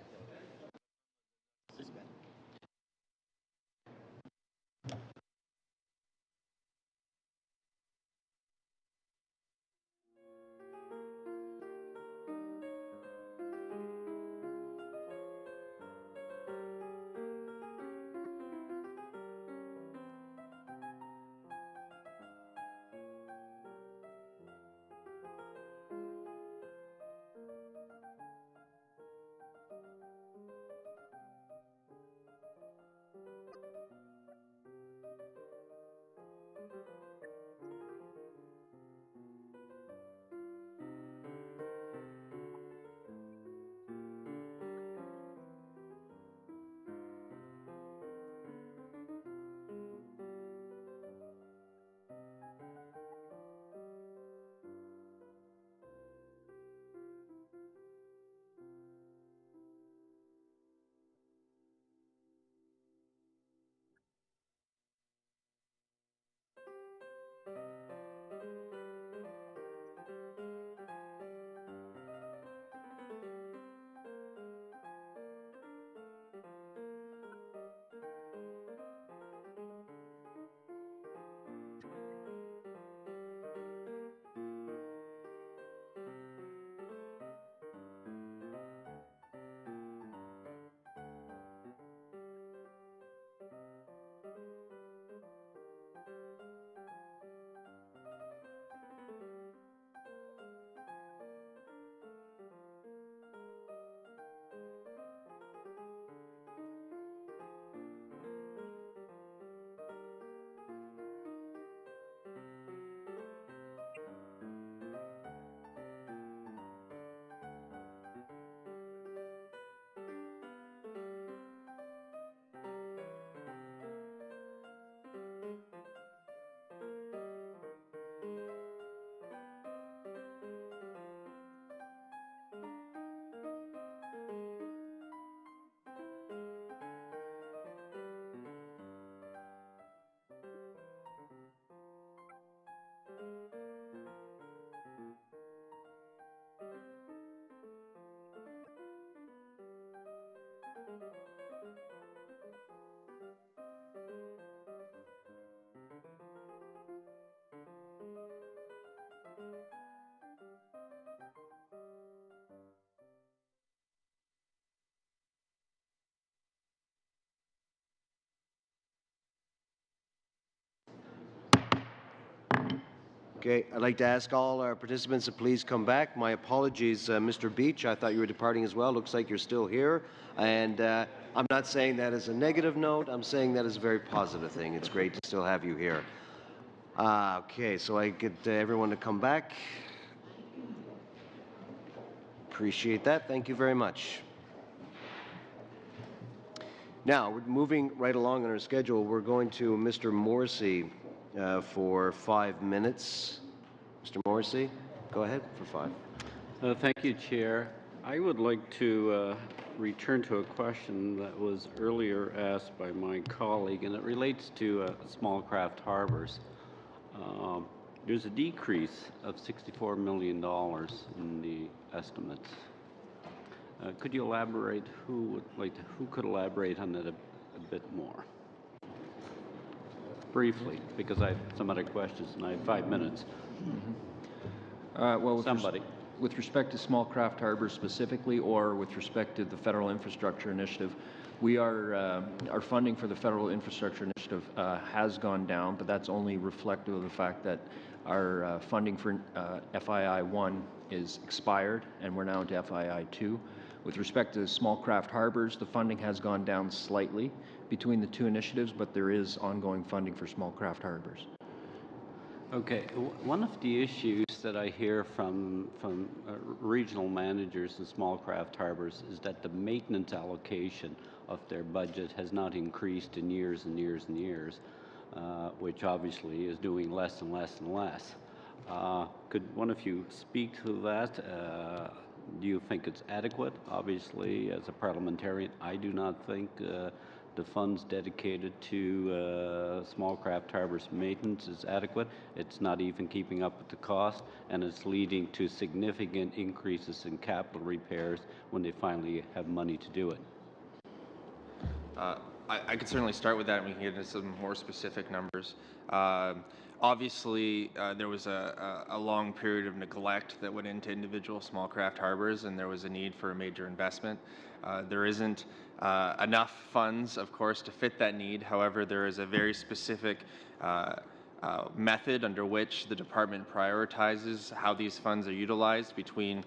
Okay, I'd like to ask all our participants to please come back. My apologies, Mr. Beach. I thought you were departing as well. Looks like you're still here. And I'm not saying that as a negative note. I'm saying that as a very positive thing. It's great to still have you here. Okay, so I get everyone to come back. Appreciate that. Thank you very much. Now, we're moving right along on our schedule. We're going to Mr. Morrissey for 5 minutes. Mr. Morrissey, go ahead for 5. Thank you, Chair. I would like to return to a question that was earlier asked by my colleague, and it relates to small craft harbors. There's a decrease of $64 million in the estimates. Could you elaborate? Who could elaborate on that a bit more? Briefly, because I have some other questions and I have 5 minutes. Well, somebody. With respect to small craft harbors specifically, or with respect to the Federal Infrastructure Initiative, we are our funding for the Federal Infrastructure Initiative has gone down, but that's only reflective of the fact that our funding for FII 1 is expired, and we're now into FII 2. With respect to small craft harbors, the funding has gone down slightly between the two initiatives, but there is ongoing funding for small craft harbors. Okay, one of the issues that I hear from regional managers in small craft harbors is that the maintenance allocation of their budget has not increased in years and years and years, which obviously is doing less and less and less. Could one of you speak to that? Do you think it's adequate? Obviously, as a parliamentarian, I do not think the funds dedicated to small craft harbors maintenance is adequate. It's not even keeping up with the cost, and it's leading to significant increases in capital repairs when they finally have money to do it. I could certainly start with that, and we can get into some more specific numbers. Obviously, there was a long period of neglect that went into individual small craft harbors, and there was a need for a major investment. There isn't enough funds, of course, to fit that need. However, there is a very specific method under which the department prioritizes how these funds are utilized between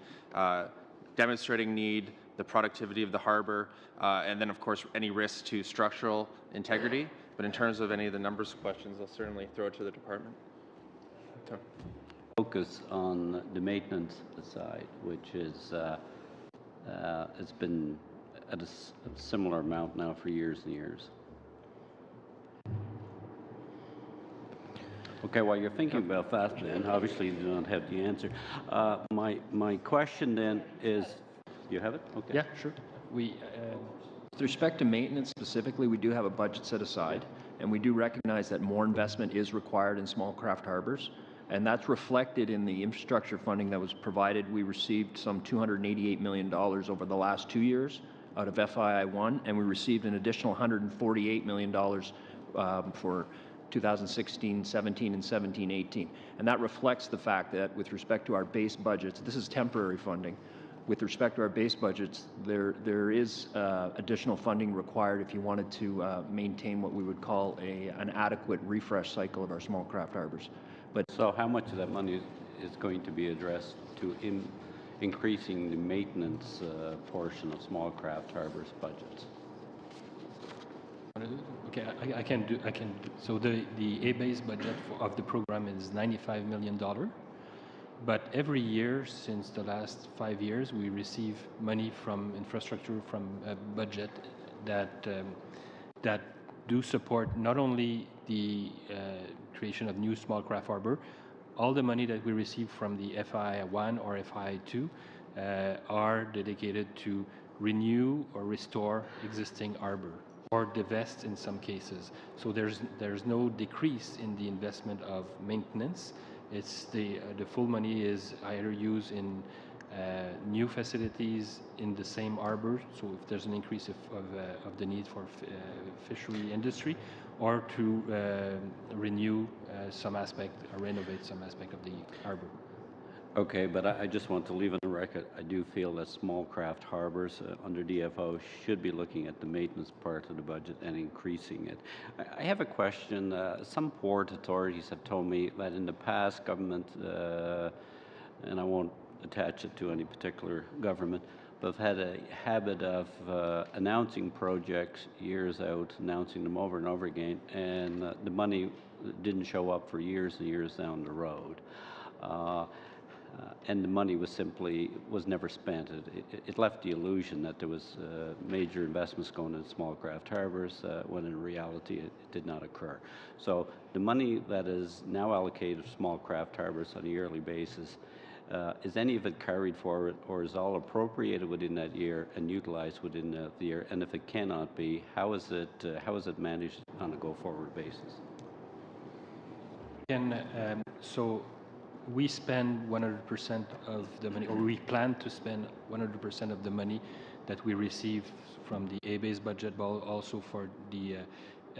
demonstrating need, the productivity of the harbor, and then, of course, any risk to structural integrity. But in terms of any of the numbers questions, I'll certainly throw it to the department. Okay. Focus on the maintenance side, which is it's been at a similar amount now for years and years. Okay, while you're thinking about that, then obviously you do not have the answer. My question then is, you have it? Okay. Yeah, sure. With respect to maintenance specifically, we do have a budget set aside, and we do recognize that more investment is required in small craft harbors, and that's reflected in the infrastructure funding that was provided. We received some $288 million over the last 2 years out of FII1, and we received an additional $148 million for 2016-17 and 17-18. And that reflects the fact that with respect to our base budgets, this is temporary funding. With respect to our base budgets, there is additional funding required if you wanted to maintain what we would call an adequate refresh cycle of our small craft harbors. But so how much of that money is going to be addressed to increasing the maintenance portion of small craft harbors budgets? Okay, I can do. So the A-base budget of the program is $95 million. But every year since the last 5 years, we receive money from infrastructure, from a budget that do support not only the creation of new small craft harbor. All the money that we receive from the FII1 or FII2 are dedicated to renew or restore existing harbor, or divest in some cases. So there's no decrease in the investment of maintenance. It's the full money is either used in new facilities in the same harbor, so if there's an increase of the need for fishery industry, or to renew some aspect or renovate some aspect of the harbor. Okay, but I just want to leave on the record, I do feel that small craft harbors under DFO should be looking at the maintenance part of the budget and increasing it. I have a question. Some port authorities have told me that in the past government, and I won't attach it to any particular government, but have had a habit of announcing projects years out, announcing them over and over again, and the money didn't show up for years and years down the road. And the money was never spent. It left the illusion that there was major investments going into small craft harbors, when in reality it did not occur. So the money that is now allocated to small craft harbors on a yearly basis, is any of it carried forward, or is all appropriated within that year and utilized within the year? And if it cannot be, how is it managed on a go-forward basis? So we spend 100% of the money, or we plan to spend 100% of the money that we receive from the A-base budget, but also for the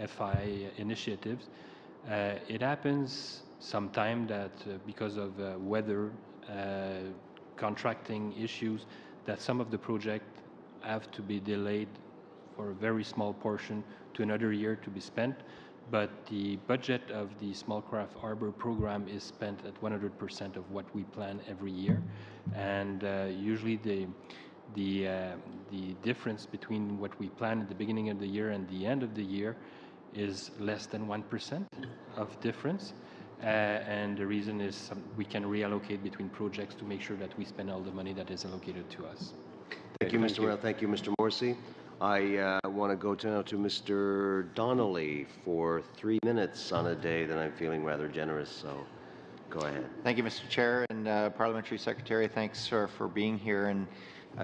FI initiatives. It happens sometime that because of weather, contracting issues, that some of the projects have to be delayed for a very small portion to another year to be spent. But the budget of the small craft harbor program is spent at 100% of what we plan every year, and usually the difference between what we plan at the beginning of the year and the end of the year is less than 1% of difference. And the reason is we can reallocate between projects to make sure that we spend all the money that is allocated to us. Thank you, Mr. Morel. Thank you, Mr. Morrissey. I want to go now to Mr. Donnelly for 3 minutes on a day that I'm feeling rather generous, so go ahead. Thank you, Mr. Chair, and Parliamentary Secretary, thanks for being here. And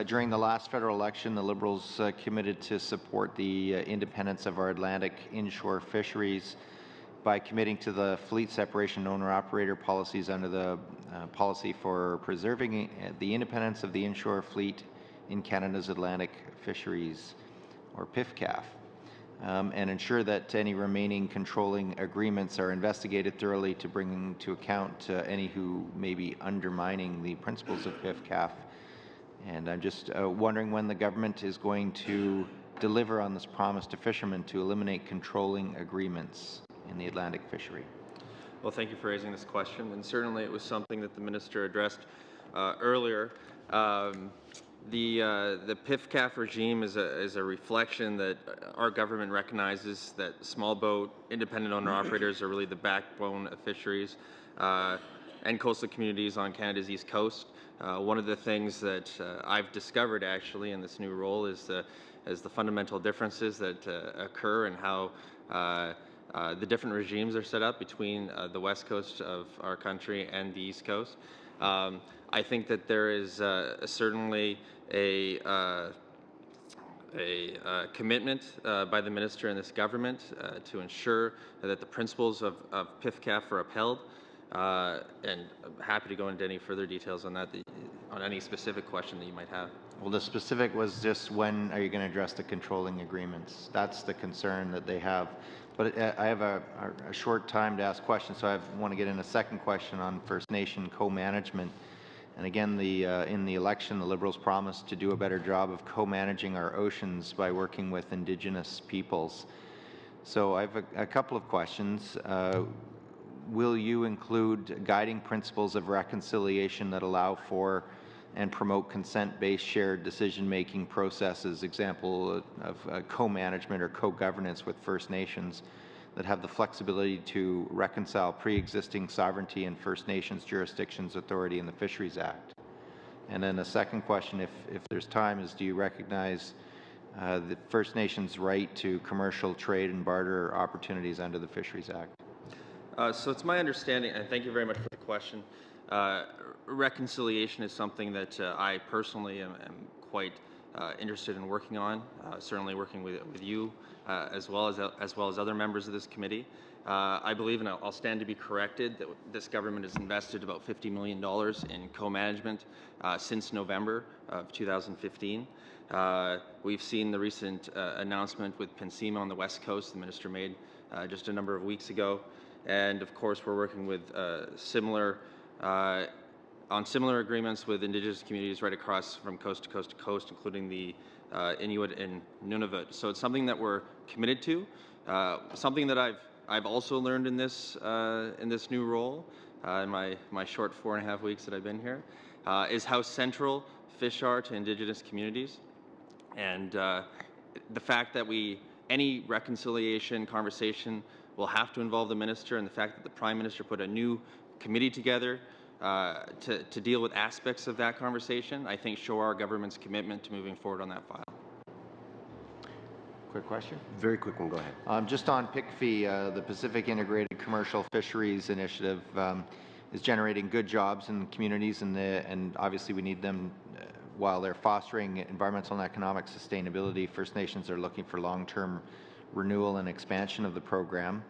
during the last federal election, the Liberals committed to support the independence of our Atlantic inshore fisheries by committing to the fleet separation owner-operator policies under the policy for preserving the independence of the inshore fleet in Canada's Atlantic fisheries, or PIFCAF, and ensure that any remaining controlling agreements are investigated thoroughly to bring into account any who may be undermining the principles of PIFCAF. And I'm just wondering when the government is going to deliver on this promise to fishermen to eliminate controlling agreements in the Atlantic fishery. Well, thank you for raising this question, and certainly it was something that the minister addressed earlier. The PIFCAF regime is a reflection that our government recognizes that small boat independent owner-operators are really the backbone of fisheries and coastal communities on Canada's east coast. One of the things that I've discovered actually in this new role is the fundamental differences that occur and how the different regimes are set up between the west coast of our country and the east coast. I think that there is certainly a commitment by the minister and this government to ensure that the principles of PIFCAF are upheld. And I'm happy to go into any further details on that, on any specific question that you might have. Well, the specific was just when are you going to address the controlling agreements? That's the concern that they have. But I have a short time to ask questions, so I want to get in a second question on First Nation co-management. And again, in the election, the Liberals promised to do a better job of co-managing our oceans by working with Indigenous peoples. So I have a couple of questions. Will you include guiding principles of reconciliation that allow for and promote consent-based shared decision-making processes, example of co-management or co-governance with First Nations, that have the flexibility to reconcile pre-existing sovereignty and First Nations jurisdictions authority in the Fisheries Act? And then a second question, if there's time, is do you recognize the First Nations' right to commercial trade and barter opportunities under the Fisheries Act? So it's my understanding, and thank you very much for the question, reconciliation is something that I personally am quite interested in working on, certainly working with you as well as other members of this committee. I believe, and I'll stand to be corrected, that this government has invested about $50 million in co-management since November of 2015. We've seen the recent announcement with Pensima on the West Coast, the minister made just a number of weeks ago. And of course, we're working with similar agreements with Indigenous communities right across from coast to coast to coast, including the Inuit and Nunavut. So it's something that we're committed to. Something that I've also learned in this new role, in my short 4.5 weeks that I've been here, is how central fish are to Indigenous communities, and the fact that any reconciliation conversation will have to involve the minister, and the fact that the Prime Minister put a new committee together to deal with aspects of that conversation, I think show our government's commitment to moving forward on that file. Quick question? Very quick one, go ahead. Just on PICFI, the Pacific Integrated Commercial Fisheries Initiative is generating good jobs in communities, and obviously we need them while they're fostering environmental and economic sustainability. First Nations are looking for long-term renewal and expansion of the program.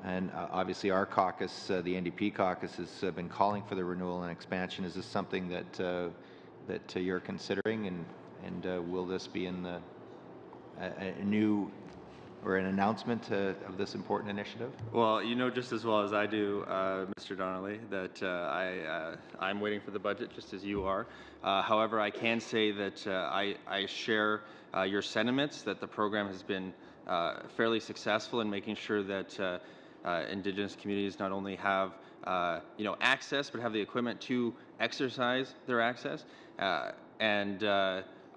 And obviously our caucus, the NDP caucus, has been calling for the renewal and expansion. Is this something that you're considering, and will this be in a new or an announcement of this important initiative? Well, you know just as well as I do, Mr. Donnelly, that I'm waiting for the budget just as you are. However, I can say that I share your sentiments that the program has been fairly successful in making sure that Indigenous communities not only have access, but have the equipment to exercise their access. And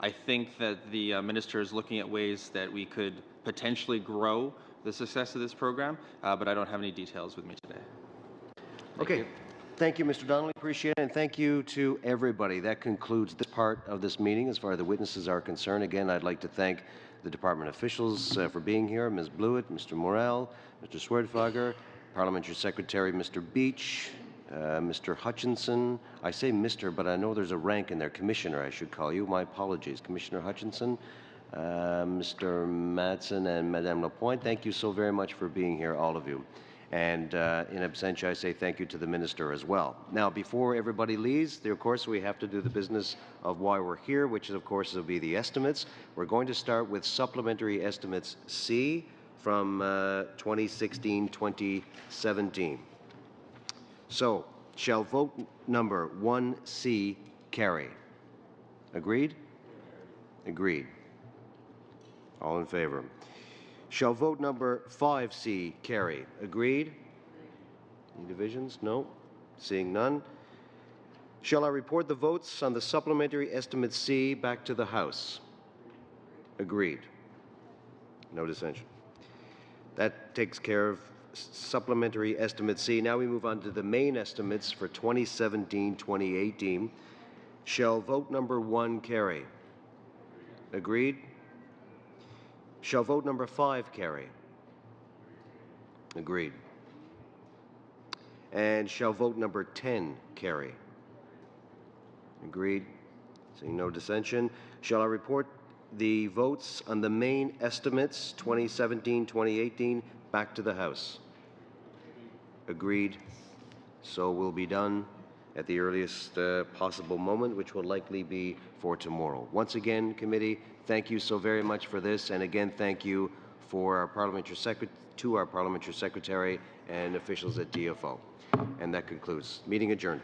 I think that the minister is looking at ways that we could potentially grow the success of this program, but I don't have any details with me today. Okay. Thank you, Mr. Donnelly. Appreciate it. And thank you to everybody. That concludes this part of this meeting as far as the witnesses are concerned. Again, I'd like to thank the department officials for being here, Ms. Blewett, Mr. Morel, Mr. Swerdfager, Parliamentary Secretary Mr. Beach, Mr. Hutchinson. I say Mr., but I know there's a rank in there. Commissioner, I should call you. My apologies. Commissioner Hutchinson, Mr. Madsen, and Madame Lapointe. Thank you so very much for being here, all of you. And in absentia, I say thank you to the minister as well. Now, before everybody leaves, of course, we have to do the business of why we're here, which, of course, will be the estimates. We're going to start with supplementary estimates C from 2016-2017. So, shall vote number 1C carry? Agreed? Agreed. All in favor. Shall vote number 5C carry? Agreed? Any divisions? No? Seeing none. Shall I report the votes on the supplementary estimate C back to the House? Agreed. No dissension. That takes care of supplementary estimate C. Now we move on to the main estimates for 2017-2018. Shall vote number 1 carry? Agreed? Shall vote number 5 carry? Agreed. And shall vote number 10 carry? Agreed. Seeing no dissension. Shall I report the votes on the main estimates 2017-2018 back to the House? Agreed. So will be done at the earliest possible moment, which will likely be for tomorrow. Once again, committee, thank you so very much for this, and again, thank you for our parliamentary secretary and officials at DFO. And that concludes. Meeting adjourned.